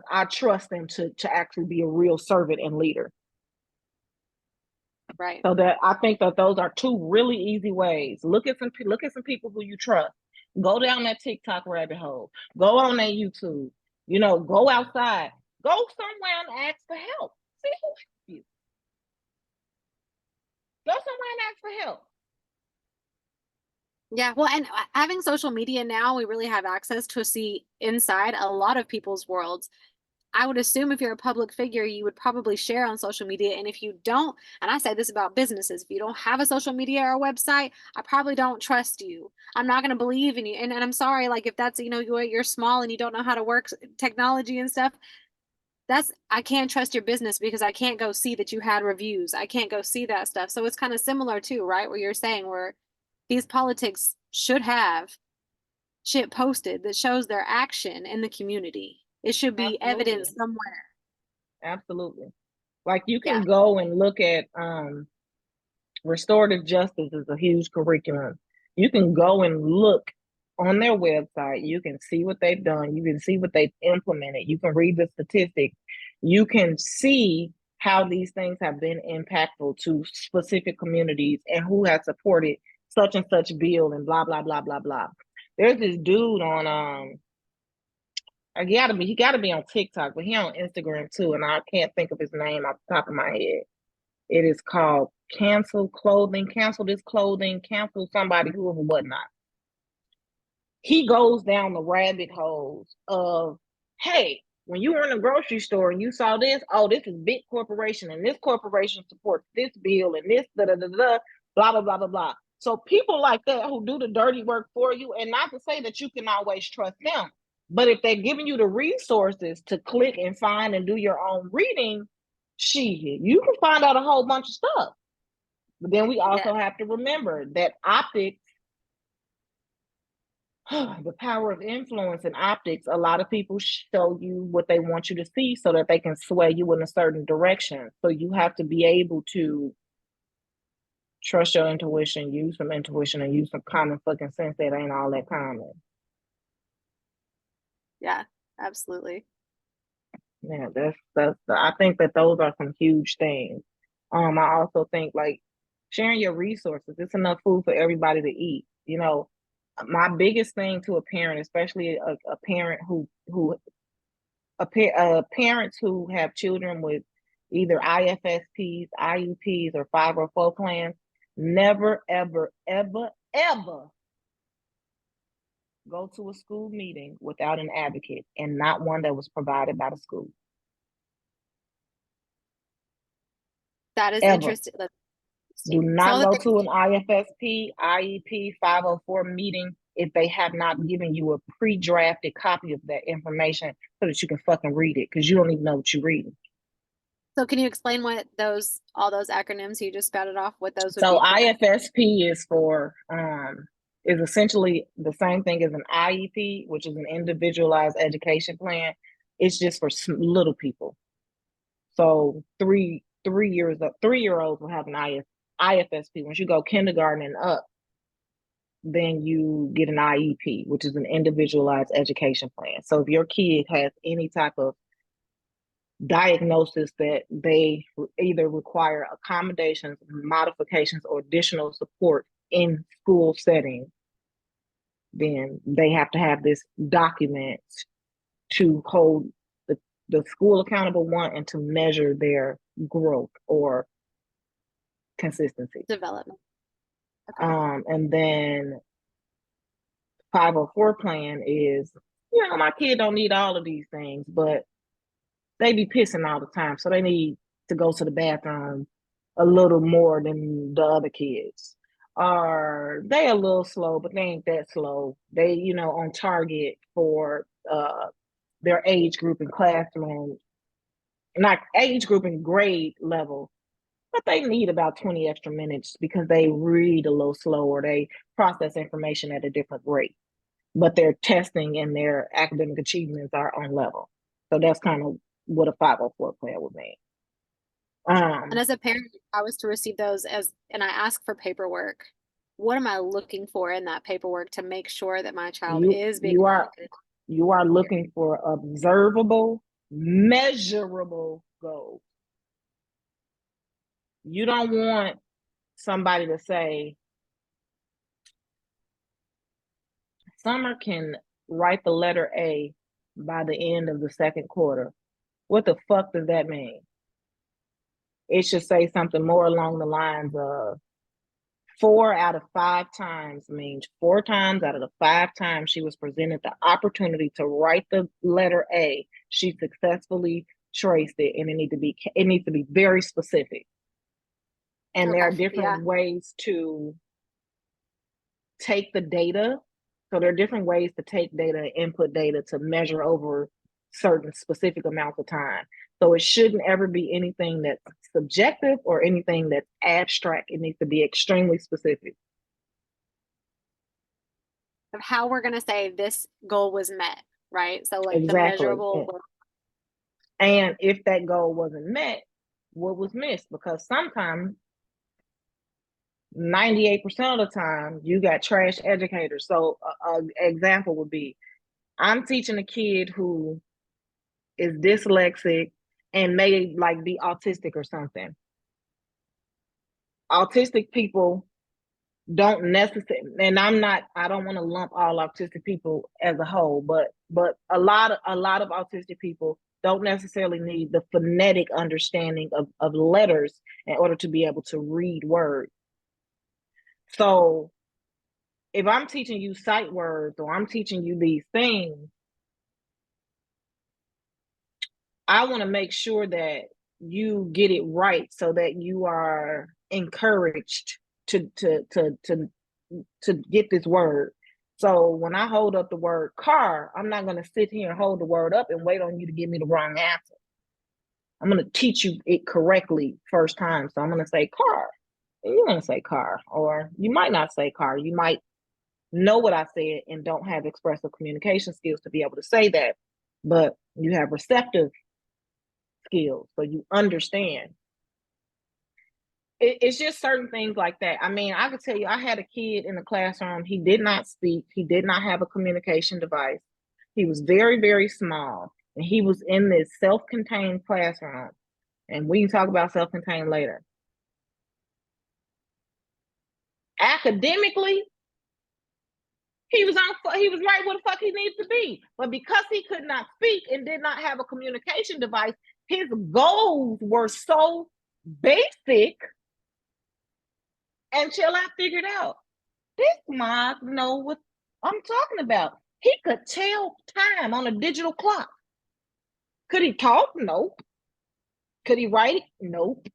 Speaker 1: I trust them to actually be a real servant and leader.
Speaker 2: Right.
Speaker 1: So that, I think that those are 2 really easy ways. Look at some people who you trust. Go down that TikTok rabbit hole. Go on that YouTube. Go outside. Go somewhere and ask for help. See who helps you. Go somewhere and ask for help.
Speaker 2: Yeah, well, and having social media now, we really have access to see inside a lot of people's worlds. I would assume if you're a public figure, you would probably share on social media. And if you don't, and I say this about businesses, if you don't have a social media or a website, I probably don't trust you. I'm not going to believe in you. And I'm sorry, like if that's, you're small and you don't know how to work technology and stuff, I can't trust your business because I can't go see that you had reviews. I can't go see that stuff. So it's kind of similar too, right? Where you're saying where these politics should have shit posted that shows their action in the community. It should be evidence
Speaker 1: Absolutely.
Speaker 2: somewhere.
Speaker 1: Absolutely. Like you
Speaker 2: Yeah.
Speaker 1: can go and look at restorative justice is a huge curriculum. You can go and look on their website. You can see what they've done. You can see what they've implemented. You can read the statistics. You can see how these things have been impactful to specific communities and who has supported such and such bill and blah blah blah blah blah. There's this dude on he gotta be on TikTok, but he on Instagram too, and I can't think of his name off the top of my head. It is called cancel clothing, cancel this clothing, cancel somebody, whoever, whatnot. He goes down the rabbit holes of, hey, when you were in the grocery store and you saw this, oh, this is big corporation and this corporation supports this bill and this da da da da, blah blah blah blah blah. So people like that who do the dirty work for you, and not to say that you can always trust them, but if they're giving you the resources to click and find and do your own reading, shit, you can find out a whole bunch of stuff. But then we
Speaker 2: Yeah.
Speaker 1: also have to remember that optics, the power of influence in optics, a lot of people show you what they want you to see so that they can sway you in a certain direction. So you have to be able to trust your intuition, use some intuition, and use some common fucking sense that ain't all that common.
Speaker 2: Yeah, absolutely.
Speaker 1: Yeah, I think that those are some huge things. I also think like sharing your resources, it's enough food for everybody to eat. You know, my biggest thing to a parent, especially a parent parents who have children with either IFSPs, IEPs, or 504 plans, never, ever, ever, ever go to a school meeting without an advocate, and not one that was provided by the school.
Speaker 2: That is
Speaker 1: Ever.
Speaker 2: interesting.
Speaker 1: Do
Speaker 2: So
Speaker 1: not
Speaker 2: that
Speaker 1: go
Speaker 2: they,
Speaker 1: to an IFSP, IEP, 504 meeting if they have not given you a pre-drafted copy of that information so that you can fucking read it, because you don't even know what you're reading.
Speaker 2: so can you explain what those all those acronyms you just spouted off, what those would
Speaker 1: So
Speaker 2: be for?
Speaker 1: IFSP is essentially the same thing as an IEP, which is an individualized education plan. It's just for little people. So 3 year olds will have an IFSP. Once you go kindergarten and up, then you get an IEP, which is an individualized education plan. So if your kid has any type of diagnosis that they either require accommodations, modifications, or additional support in school setting, then they have to have this document to hold the school accountable, one, and to measure their growth or consistency.
Speaker 2: Development. Okay.
Speaker 1: And then 504 plan is, my kid don't need all of these things, but they be pissing all the time, so they need to go to the bathroom a little more than the other kids. Or they a little slow, but they ain't that slow. They, on target for their age group and classroom, not age group and grade level, but they need about 20 extra minutes because they read a little slower. They process information at a different rate, but their testing and their academic achievements are on level. So that's kind of what a 504 plan would mean.
Speaker 2: And
Speaker 1: Um,
Speaker 2: as a parent, if I was to receive those and I ask for paperwork, what am I looking for in that paperwork to make sure that my child
Speaker 1: you
Speaker 2: is being
Speaker 1: you are
Speaker 2: evaluated?
Speaker 1: you are looking for observable, measurable goals. You don't want somebody to say, Summer can write the letter A by the end of the second quarter. What the fuck does that mean? It should say something more along the lines of 4 out of 5 times means 4 times out of the 5 times she was presented the opportunity to write the letter A, she successfully traced it, and it needs to be very specific. And there
Speaker 2: Okay.
Speaker 1: are different
Speaker 2: Yeah.
Speaker 1: ways to take the data. So there are different ways to take data and input data to measure over certain specific amounts of time. So it shouldn't ever be anything that's subjective or anything that's abstract. It needs to be extremely specific.
Speaker 2: of how we're going to say this goal was met, right? So like the
Speaker 1: Exactly.
Speaker 2: measurable.
Speaker 1: And if that goal wasn't met, what was missed? Because sometimes 98% of the time you got trash educators. So an example would be I'm teaching a kid who is dyslexic and may like be autistic or something. Autistic people don't necessarily, and I don't want to lump all autistic people as a whole, but a lot of autistic people don't necessarily need the phonetic understanding of letters in order to be able to read words. So if I'm teaching you sight words or I'm teaching you these things, I want to make sure that you get it right so that you are encouraged to get this word. So when I hold up the word car, I'm not going to sit here and hold the word up and wait on you to give me the wrong answer. I'm going to teach you it correctly first time. So I'm going to say car. And you're going to say car, or you might not say car. You might know what I said and don't have expressive communication skills to be able to say that, but you have receptive skills, so you understand. It's just certain things like that. I mean, I could tell you, I had a kid in the classroom. He did not speak. He did not have a communication device. He was very, very small, and he was in this self-contained classroom. And we can talk about self-contained later. Academically, he was right where the fuck he needs to be. But because he could not speak and did not have a communication device, his goals were so basic until I figured out this mob know what I'm talking about. He could tell time on a digital clock. Could he talk? Nope. Could he write? Nope.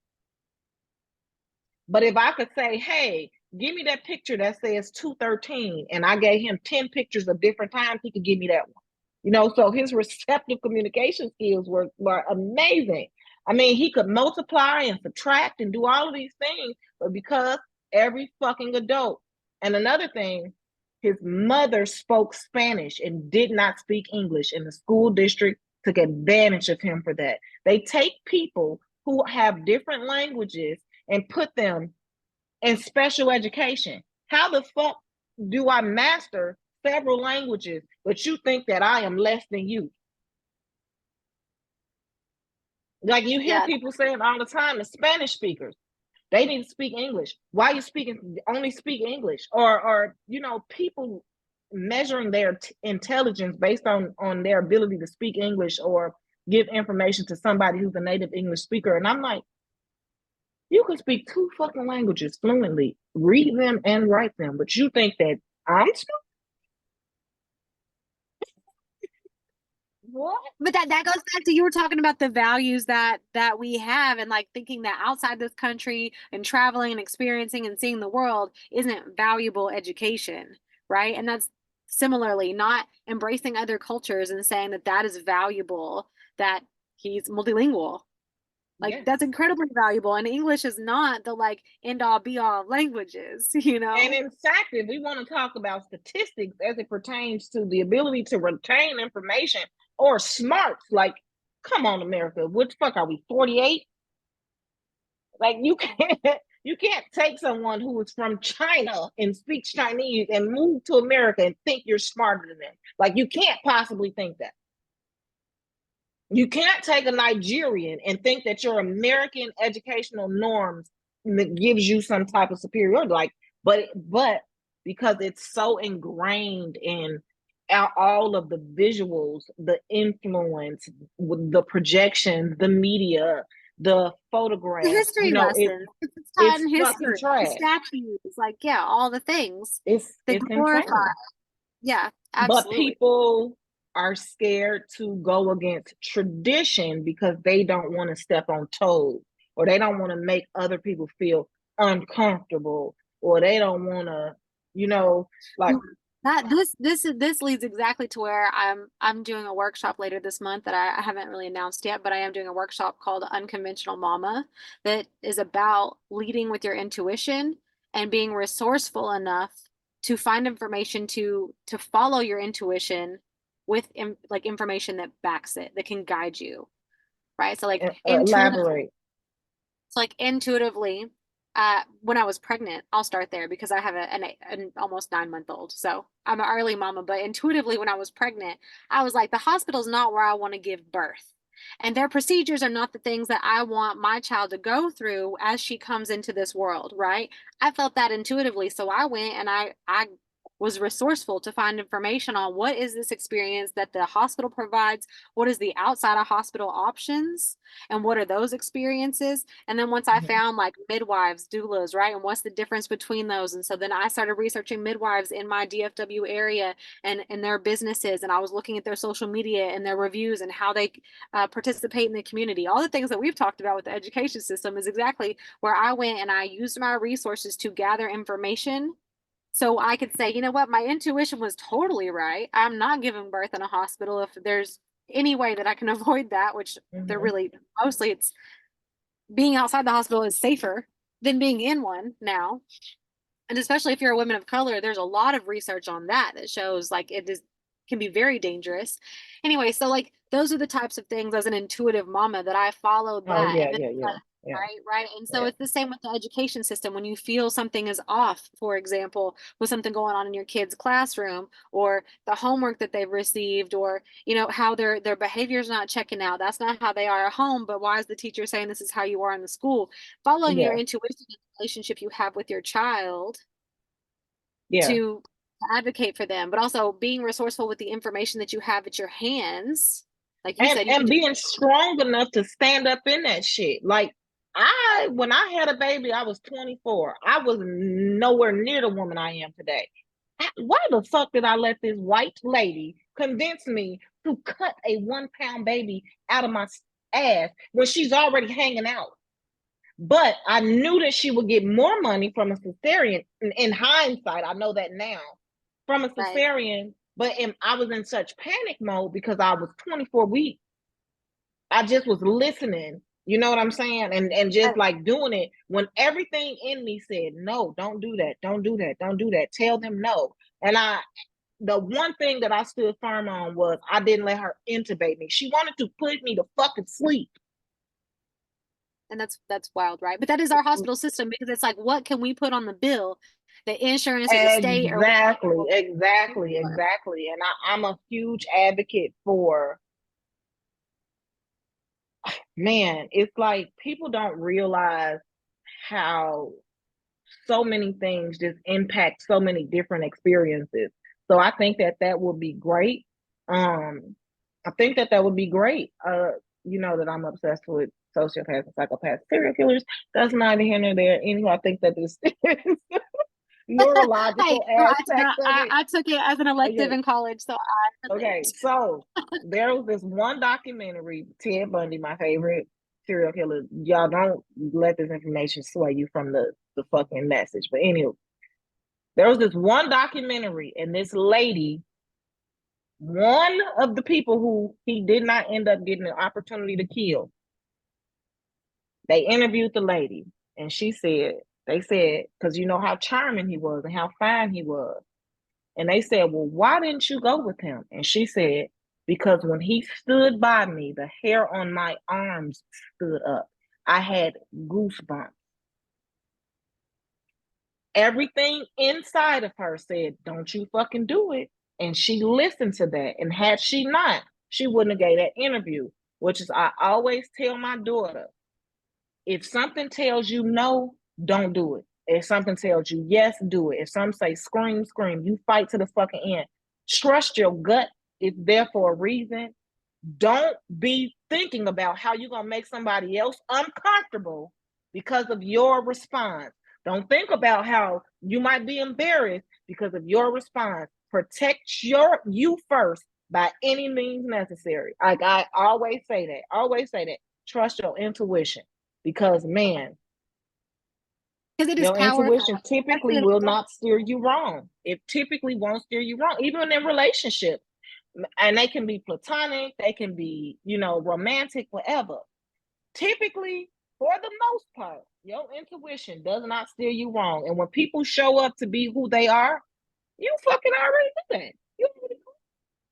Speaker 1: But if I could say, hey, give me that picture that says 2:13, and I gave him 10 pictures of different times, he could give me that one. You know, so his receptive communication skills were amazing. I mean, he could multiply and subtract and do all of these things, but because every fucking adult. And another thing, his mother spoke Spanish and did not speak English, and the school district took advantage of him for that. They take people who have different languages and put them in special education. How the fuck do I master several languages, but you think that I am less than you? Like you hear
Speaker 2: Yeah.
Speaker 1: people saying all the time, the Spanish speakers, they need to speak English. Why are you speaking only speak English? Or you know, people measuring their intelligence based on their ability to speak English or give information to somebody who's a native English speaker. And I'm like, you can speak two fucking languages fluently, read them and write them, but you think that I'm stupid? What?
Speaker 2: But that goes back to you were talking about the values that we have and like thinking that outside this country and traveling and experiencing and seeing the world isn't valuable education, right? And that's similarly not embracing other cultures and saying that that is valuable, that he's multilingual. Like
Speaker 1: Yes.
Speaker 2: that's incredibly valuable. And English is not the like end all be all of languages, you
Speaker 1: And
Speaker 2: know?
Speaker 1: in fact, if we want to talk about statistics as it pertains to the ability to retain information or smarts, like, come on, America, what the fuck are we, 48? Like you can't take someone who is from China and speaks Chinese and move to America and think you're smarter than them. Like you can't possibly think that. You can't take a Nigerian and think that your American educational norms gives you some type of superiority. Like, but because it's so ingrained in all of the visuals, the influence, the projections, the media, the
Speaker 2: The
Speaker 1: photographs,
Speaker 2: history lessons. It's taught
Speaker 1: it's
Speaker 2: in
Speaker 1: fucking
Speaker 2: history, the
Speaker 1: trash.
Speaker 2: statues, like yeah, all the things. The
Speaker 1: It's
Speaker 2: glorify.
Speaker 1: insane.
Speaker 2: Yeah,
Speaker 1: But
Speaker 2: absolutely.
Speaker 1: people are scared to go against tradition because they don't want to step on toes, or they don't want to make other people feel uncomfortable, or they don't want to, you know, like,
Speaker 2: That this leads exactly to where I'm doing a workshop later this month that I haven't really announced yet, but I am doing a workshop called Unconventional Mama that is about leading with your intuition and being resourceful enough to find information to follow your intuition with like information that backs it, that can guide you, right? So like
Speaker 1: Elaborate.
Speaker 2: intuitively, when I was pregnant, I'll start there because I have an almost 9 month old. So I'm an early mama, but intuitively, when I was pregnant, I was like, the hospital's not where I want to give birth. And their procedures are not the things that I want my child to go through as she comes into this world, right? I felt that intuitively. So I went and I was resourceful to find information on what is this experience that the hospital provides, what is the outside of hospital options, and what are those experiences. And then once I
Speaker 1: Mhm.
Speaker 2: found like midwives, doulas, right, and what's the difference between those, and so then I started researching midwives in my DFW area and their businesses, and I was looking at their social media and their reviews and how they participate in the community. All the things that we've talked about with the education system is exactly where I went and I used my resources to gather information so I could say, you know what, my intuition was totally right. I'm not giving birth in a hospital if there's any way that I can avoid that, which they're
Speaker 1: Mhm.
Speaker 2: really mostly it's being outside the hospital is safer than being in one now. And especially if you're a woman of color, there's a lot of research on that that shows like it is can be very dangerous. Anyway, so like those are the types of things as an intuitive mama that I followed
Speaker 1: Oh
Speaker 2: that.
Speaker 1: yeah,
Speaker 2: And then
Speaker 1: yeah, yeah, yeah,
Speaker 2: right. And so
Speaker 1: yeah,
Speaker 2: it's the same with the education system. When you feel something is off, for example, with something going on in your kid's classroom or the homework that they've received or, you know, how their behavior is not checking out. That's not how they are at home, but why is the teacher saying this is how you are in the school? Following your
Speaker 1: yeah,
Speaker 2: intuition and the relationship you have with your child
Speaker 1: yeah.
Speaker 2: to advocate for them, but also being resourceful with the information that you have at your hands. Like you said, you can
Speaker 1: And
Speaker 2: just
Speaker 1: being strong enough to stand up in that shit. Like when I had a baby, I was 24. I was nowhere near the woman I am today. Why the fuck did I let this white lady convince me to cut a 1 pound baby out of my ass when she's already hanging out? But I knew that she would get more money from a cesarean. In hindsight, I know that now from a
Speaker 2: right.
Speaker 1: cesarean. But I was in such panic mode because I was 24 weeks. I just was listening. You know what I'm saying? And just
Speaker 2: Right.
Speaker 1: like doing it when everything in me said, no, don't do that. Don't do that. Don't do that. Tell them no. And the one thing that I stood firm on was I didn't let her intubate me. She wanted to put me to fucking sleep.
Speaker 2: And that's wild, right? But that is our hospital system because it's like, what can we put on the bill? The insurance or the state or
Speaker 1: Exactly,
Speaker 2: whatever.
Speaker 1: exactly, exactly. And I'm a huge advocate for, man, it's like people don't realize how so many things just impact so many different experiences. So I think that that would be great. Um, I think that that would be great. You know that I'm obsessed with sociopaths and psychopaths, serial killers. That's neither here nor there. Anyway, I think that this
Speaker 2: Hey,
Speaker 1: neurological aspect of it.
Speaker 2: I took it as an elective
Speaker 1: Okay,
Speaker 2: in college, so I
Speaker 1: okay.
Speaker 2: relate.
Speaker 1: So there was this one documentary, Ted Bundy, my favorite serial killer. Y'all don't let this information sway you from the fucking message. But anyway, there was this one documentary, and this lady, one of the people who he did not end up getting an opportunity to kill, they interviewed the lady, and she said, they said, because you know how charming he was and how fine he was. And they said, well, why didn't you go with him? And she said, because when he stood by me, the hair on my arms stood up. I had goosebumps. Everything inside of her said, don't you fucking do it. And she listened to that. And had she not, she wouldn't have gave that interview, which is I always tell my daughter, if something tells you no, don't do it. If something tells you yes, do it. If some say scream, scream, you fight to the fucking end. Trust your gut. It's there for a reason. Don't be thinking about how you're going to make somebody else uncomfortable because of your response. Don't think about how you might be embarrassed because of your response. Protect you first by any means necessary. Like I always say that. Always say that. Trust your intuition because man,
Speaker 2: Because it is
Speaker 1: your
Speaker 2: powerful,
Speaker 1: intuition typically
Speaker 2: especially in
Speaker 1: will
Speaker 2: adult.
Speaker 1: not steer you wrong. It typically won't steer you wrong, even in relationships. And they can be platonic, they can be, romantic, whatever. Typically, for the most part, your intuition does not steer you wrong. And when people show up to be who they are, You fucking already do that. You already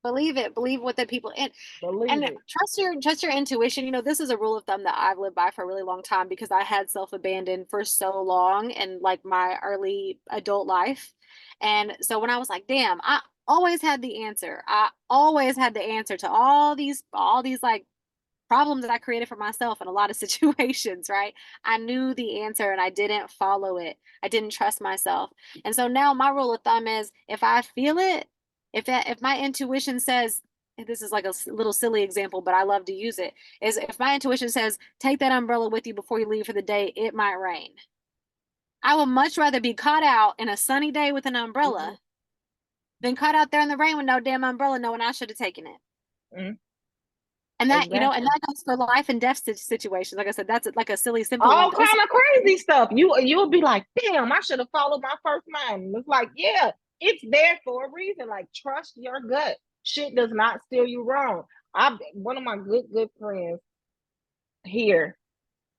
Speaker 2: Believe it. Believe what the people and
Speaker 1: believe it.
Speaker 2: trust your intuition. This is a rule of thumb that I've lived by for a really long time because I had self-abandoned for so long in like my early adult life. And so when I was like, damn, I always had the answer. I always had the answer to all these like problems that I created for myself in a lot of situations, right? I knew the answer and I didn't follow it. I didn't trust myself. And so now my rule of thumb is if I feel it, if my intuition says, this is like a little silly example, but I love to use it, is if my intuition says, take that umbrella with you before you leave for the day, it might rain. I would much rather be caught out in a sunny day with an
Speaker 1: Mm-hmm.
Speaker 2: umbrella than caught out there in the rain with no damn umbrella knowing I should have taken it.
Speaker 1: Mm-hmm.
Speaker 2: And and
Speaker 1: Exactly.
Speaker 2: that goes for life and death situations. Like I said, that's like a silly, simple one,
Speaker 1: All
Speaker 2: but this is
Speaker 1: kind of crazy stuff. You'll be like, damn, I should have followed my first mind. And it's like, yeah, it's there for a reason. Like, trust your gut. Shit does not steer you wrong. I One of my good friends here,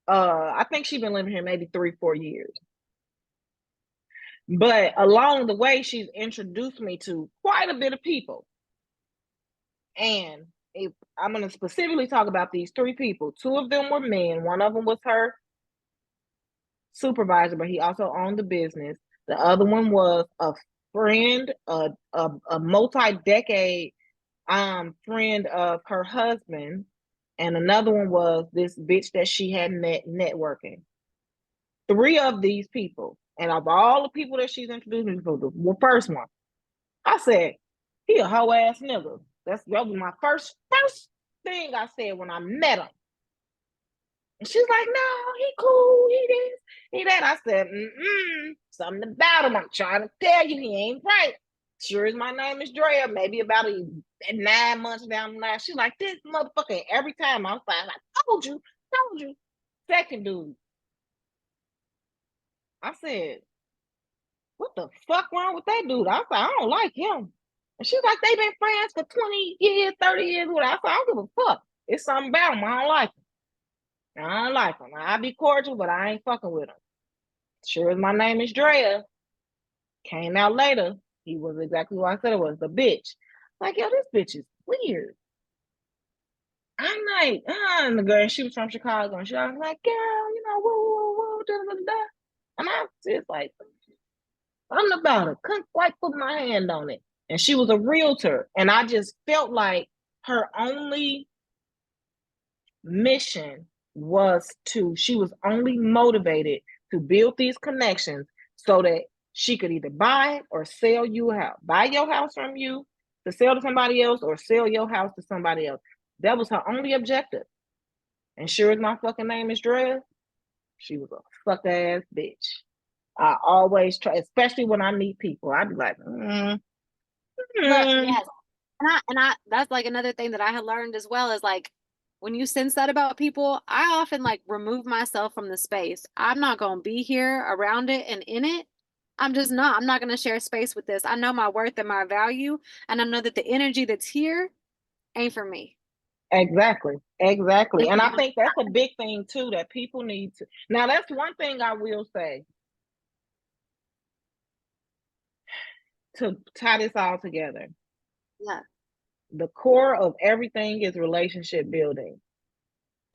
Speaker 1: I think she's been living here maybe 3-4 years. But along the way, she's introduced me to quite a bit of people. And if I'm going to specifically talk about these three people, two of them were men. One of them was her supervisor, but he also owned the business. The other one was a friend, a multi-decade friend of her husband, and another one was this bitch that she had met networking. Three of these people, and of all the people that she's introduced me to, the first one, I said, he a hoe ass nigga. That was my first thing I said when I met him. And she's like, no, he cool, he this, he that. I said, something about him. I'm trying to tell you, he ain't right. Sure as my name is Drea, maybe about 9 months down the line. She's like, this motherfucker. Every time I was like, I told you. Second dude, I said, what the fuck wrong with that dude? I said, I don't like him. And she's like, they've been friends for 20 years, 30 years. I said, I don't give a fuck. It's something about him. I don't like him. I don't like him. I'll be cordial, but I ain't fucking with him. Sure as my name is Drea, came out later. He was exactly what I said it was, the bitch. Like, yo, this bitch is weird. I'm like, and the girl, she was from Chicago, and she was like, girl, woo, woo, woo, da, da, da. And I was just like, something about it. Couldn't quite put my hand on it. And she was a realtor. And I just felt like her only mission she was only motivated to build these connections so that she could either buy or sell you a house, buy your house from you to sell to somebody else or sell your house to somebody else. That was her only objective. And sure as my fucking name is Drea, she was a fuck ass bitch. I always try, especially when I meet people, I'd be like,
Speaker 2: look,
Speaker 1: mm.
Speaker 2: yes. And I that's like another thing that I had learned as well is like when you sense that about people, I often like remove myself from the space. I'm not gonna be here around it and in it. I'm just not. I'm not gonna share space with this. I know my worth and my value, and I know that the energy that's here ain't for me.
Speaker 1: Exactly.
Speaker 2: This
Speaker 1: Exactly. And
Speaker 2: is
Speaker 1: I
Speaker 2: not-
Speaker 1: think that's a big thing too that people need to. Now, that's one thing I will say to tie this all together.
Speaker 2: Yeah.
Speaker 1: The core of everything is relationship building,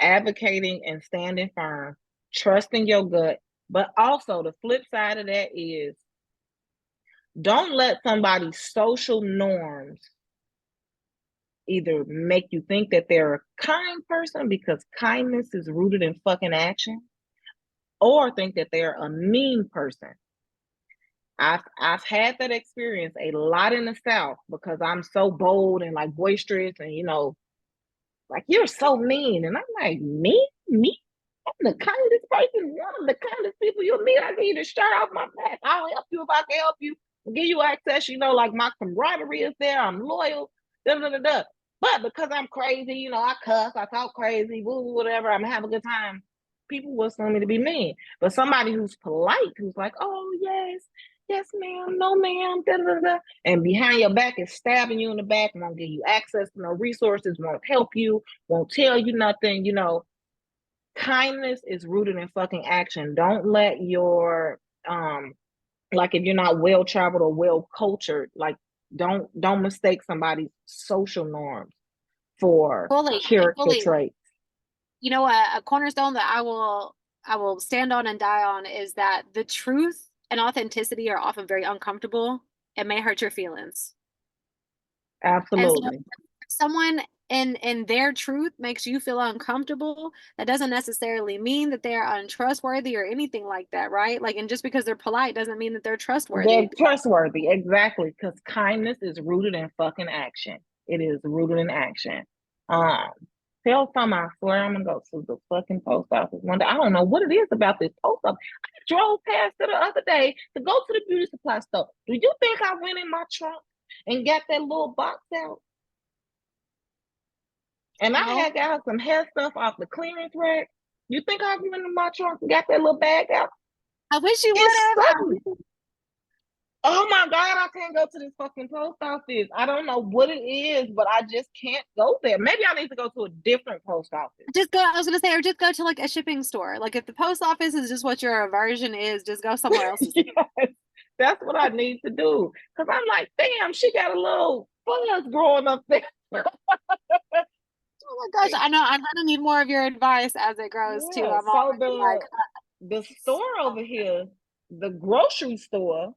Speaker 1: advocating and standing firm, trusting your gut. But also, the flip side of that is don't let somebody's social norms either make you think that they're a kind person because kindness is rooted in fucking action, or think that they're a mean person. I've had that experience a lot in the South because I'm so bold and like boisterous and like you're so mean. And I'm like, me? I'm the kindest person, one of the kindest people you'll meet. I give you the shirt off my back. I'll help you if I can help you. I'll give you access, like my camaraderie is there. I'm loyal. Da, da, da, da. But because I'm crazy, I cuss, I talk crazy, woo, whatever, I'm having a good time. People will assume me to be mean. But somebody who's polite, who's like, oh yes, yes, ma'am, no, ma'am, da, da, da, and behind your back is stabbing you in the back, won't give you access to no resources, won't help you, won't tell you nothing. Kindness is rooted in fucking action. Don't let your Like if you're not well traveled or well cultured, like don't mistake somebody's social norms for
Speaker 2: Fully,
Speaker 1: character
Speaker 2: fully.
Speaker 1: traits.
Speaker 2: You know, a cornerstone that I will stand on and die on is that the truth and authenticity are often very uncomfortable and may hurt your feelings. And so if
Speaker 1: Absolutely.
Speaker 2: someone in their truth makes you feel uncomfortable, that doesn't necessarily mean that they're untrustworthy or anything like that, right? Like, and just because they're polite doesn't mean that they're
Speaker 1: They're
Speaker 2: trustworthy.
Speaker 1: trustworthy, exactly, because kindness is rooted in fucking action. It is rooted in action. Um, Tell some I swear I'm gonna go to the fucking post office one day. I don't know what it is about this post office. I drove past it the other day to go to the beauty supply store. Do you think I went in my trunk and got that little box out? And I
Speaker 2: No,
Speaker 1: had got some hair stuff off the clearance rack. You think I went in my trunk and got that little bag out?
Speaker 2: I wish you would
Speaker 1: It's
Speaker 2: have.
Speaker 1: so, oh my God, I can't go to this fucking post office. I don't know what it is, but I just can't go there. Maybe I need to go to a different post office.
Speaker 2: Just go, I was gonna say, or just go to like a shipping store. Like if the post office is just what your aversion is, just go somewhere else.
Speaker 1: Yes, that's what I need to do. Because I'm like, damn, she got a little fuzz growing up there.
Speaker 2: Oh my gosh, I know I'm gonna need more of your advice as it grows too.
Speaker 1: Yeah,
Speaker 2: I'm
Speaker 1: so
Speaker 2: already like,
Speaker 1: the store over here, the grocery store,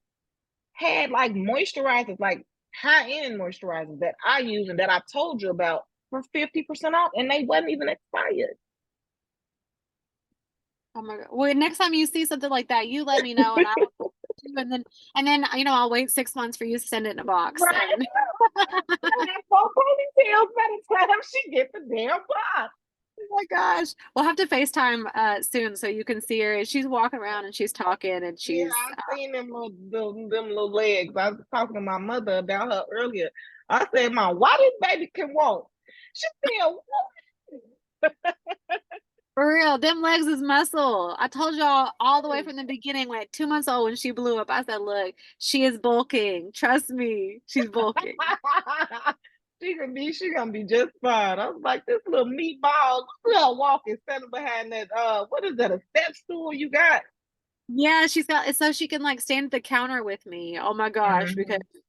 Speaker 1: had like moisturizers, like high-end moisturizers that I use and that I told you about for 50% off, and they wasn't even expired.
Speaker 2: oh my God. Well, next time you see something like that, you let me know and I will and then I'll wait 6 months for you to send it in a box.
Speaker 1: Right?
Speaker 2: And
Speaker 1: I have four ponytails by the time she gets the damn box.
Speaker 2: oh my gosh. We'll have to FaceTime soon so you can see her. She's walking around and she's talking and
Speaker 1: Yeah,
Speaker 2: she's
Speaker 1: I seen them little legs. I was talking to my mother about her earlier. I said, Mom, why this baby can walk? She said, what?
Speaker 2: for real. Them legs is muscle. I told y'all all the way from the beginning, like 2 months old when she blew up. I said, look, she is bulking. Trust me, she's bulking.
Speaker 1: She gonna be just fine. I was like, this little meatball, look at her walking, standing behind that what is that, a step stool you got?
Speaker 2: Yeah, she's got so she can like stand at the counter with me. Oh my gosh, because
Speaker 1: Mhm.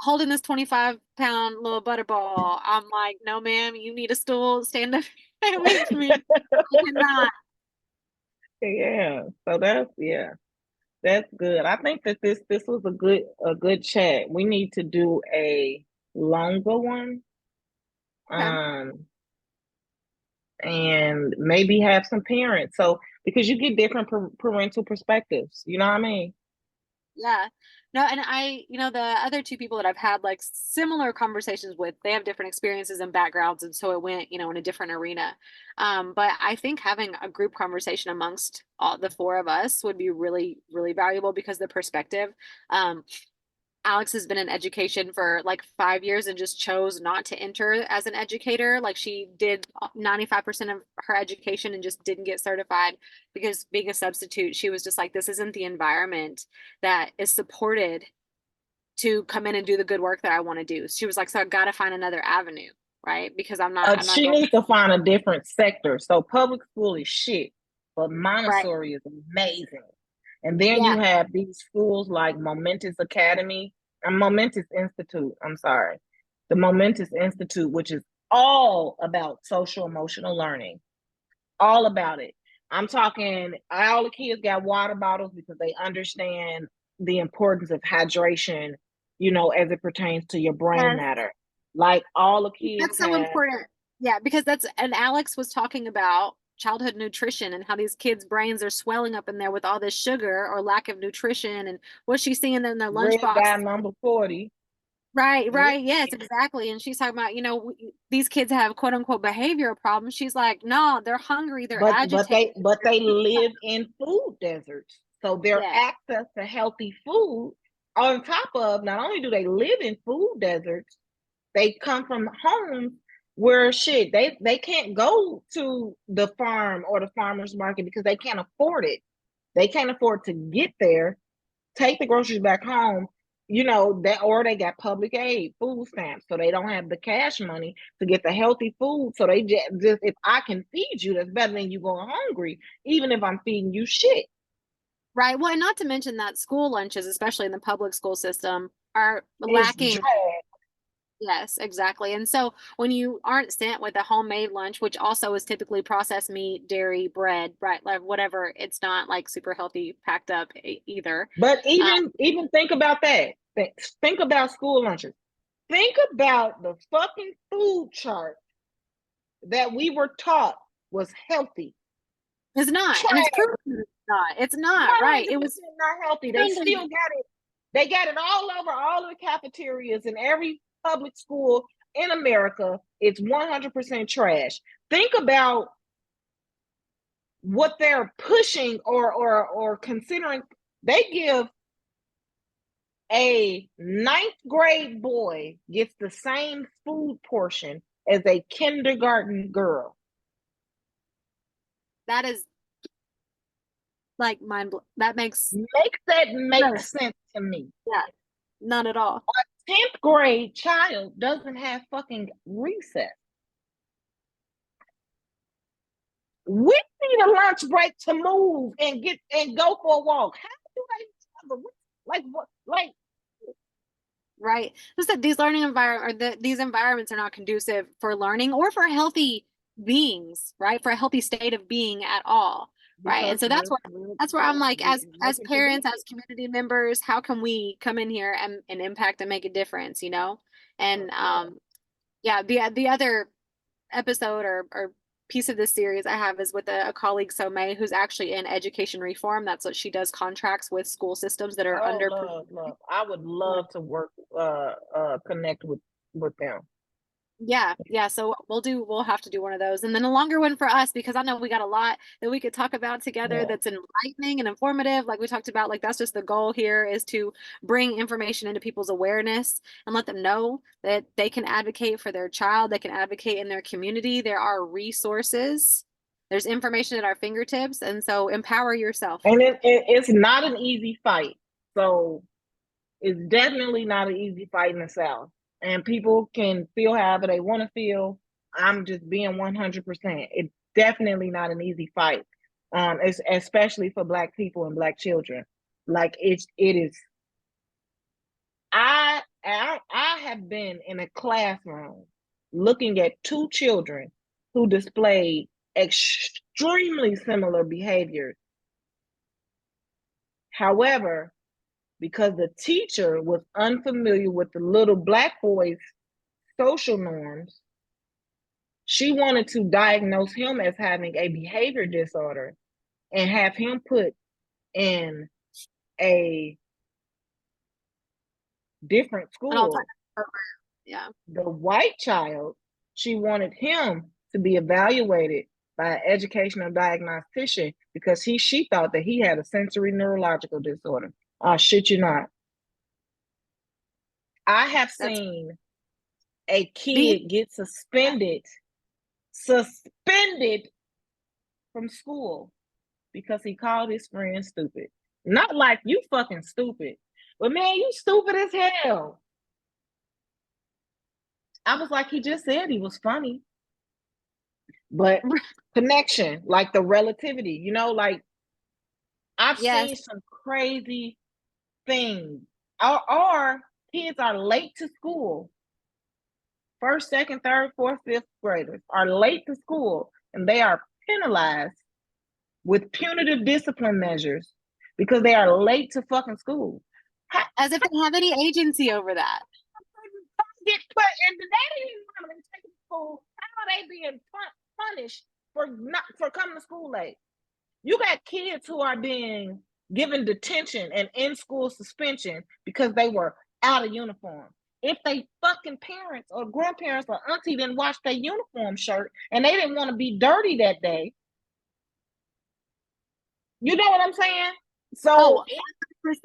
Speaker 2: holding this 25-pound little butterball, I'm like, no, ma'am, you need a stool. Stand up with me. I cannot.
Speaker 1: Yeah. So that's good. I think that this was a good chat. We need to do a longer one.
Speaker 2: Okay.
Speaker 1: Um and maybe have some parents. So because you get different parental perspectives, you know what I mean?
Speaker 2: Yeah. No, and the other two people that I've had like similar conversations with, they have different experiences and backgrounds, and so it went, in a different arena. But I think having a group conversation amongst all the four of us would be really, really valuable because the perspective. Um, Alex has been in education for like 5 years and just chose not to enter as an educator. Like she did 95% of her education and just didn't get certified because being a substitute, she was just like, this isn't the environment that is supported to come in and do the good work that I want to do. She was like, so I got to find another avenue, right? Because I'm not
Speaker 1: She
Speaker 2: going
Speaker 1: needs to find a different sector. So public school is shit, but
Speaker 2: right.
Speaker 1: Montessori is amazing. And then
Speaker 2: Yeah.
Speaker 1: you have these schools like Momentous Academy and Momentous Institute. I'm sorry. The Momentous Institute, which is all about social emotional learning, all about it. I'm talking, all the kids got water bottles because they understand the importance of hydration, as it pertains to your brain
Speaker 2: Yes.
Speaker 1: matter. Like all the kids
Speaker 2: That's so
Speaker 1: have
Speaker 2: important. Yeah, because and Alex was talking about childhood nutrition and how these kids' brains are swelling up in there with all this sugar or lack of nutrition and what she's seeing in their
Speaker 1: red
Speaker 2: lunchbox.
Speaker 1: dye number 40.
Speaker 2: Right,
Speaker 1: Yeah.
Speaker 2: right. Yes, exactly. And she's talking about, these kids have quote unquote behavioral problems. She's like, no, they're hungry, they're
Speaker 1: But
Speaker 2: agitated.
Speaker 1: they live in food deserts. So their
Speaker 2: Yeah.
Speaker 1: access to healthy food, on top of not only do they live in food deserts, they come from homes where shit they can't go to the farm or the farmers market because they can't afford it. They can't afford to get there, take the groceries back home, that, or they got public aid, food stamps, so they don't have the cash money to get the healthy food. So they just if I can feed you, that's better than you going hungry, even if I'm feeding you shit.
Speaker 2: Right. Well, and not to mention that school lunches, especially in the public school system, are
Speaker 1: It's
Speaker 2: lacking.
Speaker 1: drag.
Speaker 2: Yes, exactly. And so when you aren't sent with a homemade lunch, which also is typically processed meat, dairy, bread, right, like whatever, it's not like super healthy packed up either.
Speaker 1: But
Speaker 2: Um,
Speaker 1: even think about that. Think about school lunches. Think about the fucking food chart that we were taught was healthy.
Speaker 2: it's not, and it's
Speaker 1: Trash.
Speaker 2: proven it's not. It's not, right. It was
Speaker 1: 100% not healthy. They still
Speaker 2: friendly.
Speaker 1: got it. They got it all over all of the cafeterias in every public school in America. It's 100% trash. Think about what they're pushing or considering. They give a ninth grade boy gets the same food portion as a kindergarten girl.
Speaker 2: That is like that makes
Speaker 1: Makes that make
Speaker 2: no,
Speaker 1: sense to me?
Speaker 2: yeah, none at all.
Speaker 1: 10th grade child doesn't have fucking recess. We need a lunch break to move and get and go for a walk. How do they like what like
Speaker 2: Right. Just that these learning environment or these environments are not conducive for learning or for healthy beings, right? For a healthy state of being at all. Right. And
Speaker 1: because
Speaker 2: so that's where I'm like,
Speaker 1: we're
Speaker 2: as
Speaker 1: making
Speaker 2: parents, as
Speaker 1: conditions.
Speaker 2: community members, how can we come in here and impact and make a difference, you know? And yeah, the other episode or piece of this series I have is with a colleague, Somay, who's actually in education reform. That's what she does, contracts with school systems that are
Speaker 1: Oh,
Speaker 2: under.
Speaker 1: love. I would love to work connect with them.
Speaker 2: Yeah. So we'll have to do one of those. And then a longer one for us because I know we got a lot that we could talk about together
Speaker 1: Yeah.
Speaker 2: that's enlightening and informative. Like we talked about, like that's just the goal here is to bring information into people's awareness and let them know that they can advocate for their child, they can advocate in their community. There are resources. There's information at our fingertips. And so empower yourself.
Speaker 1: And it's not an easy fight. So it's definitely not an easy fight in the South. And people can feel however they want to feel. I'm just being 100%. It's definitely not an easy fight, especially for Black people and Black children. Like it is. I have been in a classroom looking at two children who displayed extremely similar behaviors. However, because the teacher was unfamiliar with the little Black boy's social norms, she wanted to diagnose him as having a behavior disorder and have him put in a different
Speaker 2: And I'll talk
Speaker 1: school.
Speaker 2: about, yeah.
Speaker 1: The white child, she wanted him to be evaluated by an educational diagnostician because she thought that he had a sensory neurological disorder. Shit you not. I have
Speaker 2: That's
Speaker 1: seen a
Speaker 2: the
Speaker 1: kid get suspended from school because he called his friend stupid. Not like you fucking stupid, but man, you stupid as hell. I was like, he just said he was funny, but connection, like the relativity, like I've
Speaker 2: yes.
Speaker 1: seen some crazy things. Or kids are late to school. First, second, third, fourth, fifth graders are late to school and they are penalized with punitive discipline measures because they are late to fucking school. How,
Speaker 2: As if they have any agency over that.
Speaker 1: get put and they didn't want them to take to school. How are they being punished for coming to school late? You got kids who are being given detention and in school suspension because they were out of uniform. If they fucking parents or grandparents or auntie didn't wash their uniform shirt and they didn't want to be dirty that day, you know what I'm saying?
Speaker 2: Oh,
Speaker 1: So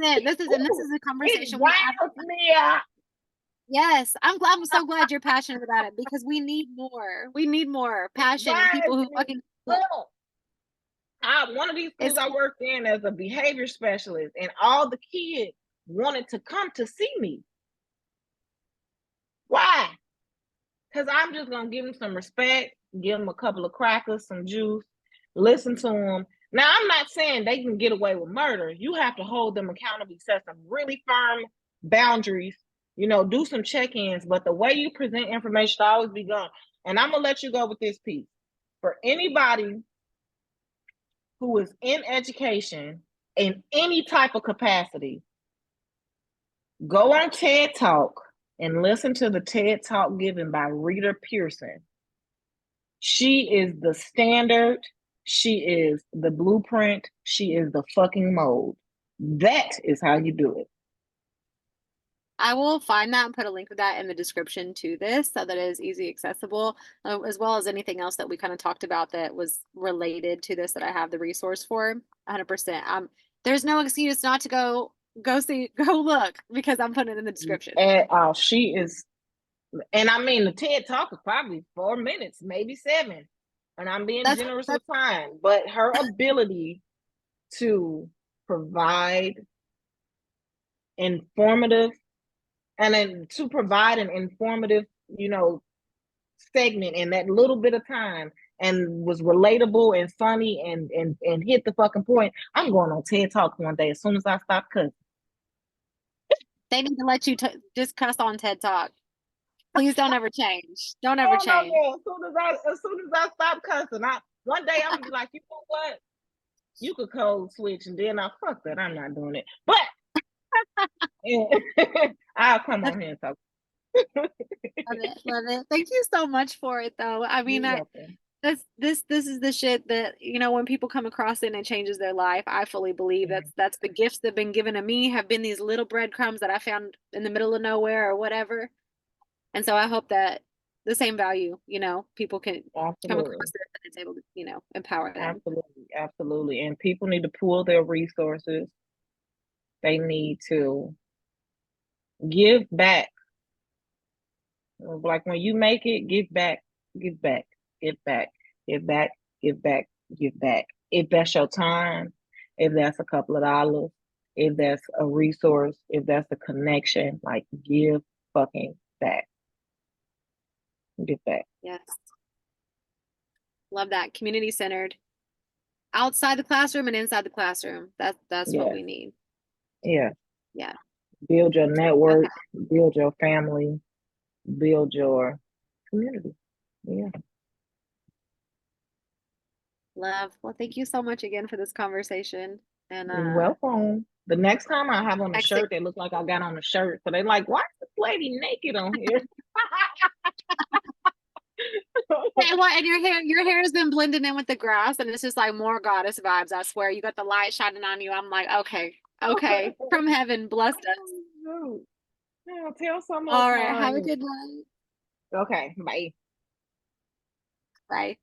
Speaker 2: 100%. This is a
Speaker 1: it
Speaker 2: conversation we have.
Speaker 1: winds me out.
Speaker 2: Yes, I'm so glad you're passionate about it because we need more. We need more
Speaker 1: It
Speaker 2: passion and people
Speaker 1: winds
Speaker 2: who
Speaker 1: me
Speaker 2: fucking
Speaker 1: up. One of these schools
Speaker 2: it's
Speaker 1: I worked in as a behavior specialist, and all the kids wanted to come to see me. Why? Because I'm just gonna give them some respect, give them a couple of crackers, some juice, listen to them. Now, I'm not saying they can get away with murder. You have to hold them accountable, set some really firm boundaries, do some check-ins. But the way you present information should always be gone. And I'm gonna let you go with this piece. For anybody who is in education in any type of capacity, go on TED Talk and listen to the TED Talk given by Rita Pearson. She is the standard. She is the blueprint. She is the fucking mold. That is how you do it.
Speaker 2: I will find that and put a link to that in the description to this so that it is easy accessible, as well as anything else that we kind of talked about that was related to this that I have the resource for 100%. There's no excuse not to go look because I'm putting it in the description.
Speaker 1: And she is, and I mean, the TED Talk is probably 4 minutes, maybe 7. And I'm being generous with time, but her ability to provide informative and then to provide an informative, segment in that little bit of time and was relatable and funny and hit the fucking point. I'm going on TED Talk one day as soon as I stop cussing.
Speaker 2: They need to let you just cuss on TED Talk. Please don't ever change. Don't ever change.
Speaker 1: No. As soon as I stop cussing, one day I'm gonna be like, you know what? You could code switch, and then fuck that. I'm not doing it. But I'll come on here and talk.
Speaker 2: Love it. Thank you so much for it, though. I mean, this is the shit that when people come across it and it changes their life. I fully believe that's the gifts that have been given to me have been these little breadcrumbs that I found in the middle of nowhere or whatever. And so I hope that the same value, people can come across it and it's able to, empower them.
Speaker 1: Absolutely. And people need to pool their resources. They need to give back. Like when you make it, give back, give back, give back, give back, give back, give back. If that's your time, if that's a couple of dollars, if that's a resource, if that's a connection, like give fucking back. Give back.
Speaker 2: Yes. Love that. Community centered. Outside the classroom and inside the classroom. That's what we need.
Speaker 1: Yeah.
Speaker 2: Yeah.
Speaker 1: Build your network, build your family, build your community. Yeah.
Speaker 2: Love. Well, thank you so much again for this conversation. And
Speaker 1: You're welcome. The next time I have on a shirt that looks like I got on a shirt. So they're like, why is this lady naked on here?
Speaker 2: And your hair has been blending in with the grass and it's just like more goddess vibes. I swear. You got the light shining on you. I'm like, okay. From heaven, blessed us.
Speaker 1: Yeah, tell someone.
Speaker 2: All right. Have a good night.
Speaker 1: Okay. Bye.
Speaker 2: Bye.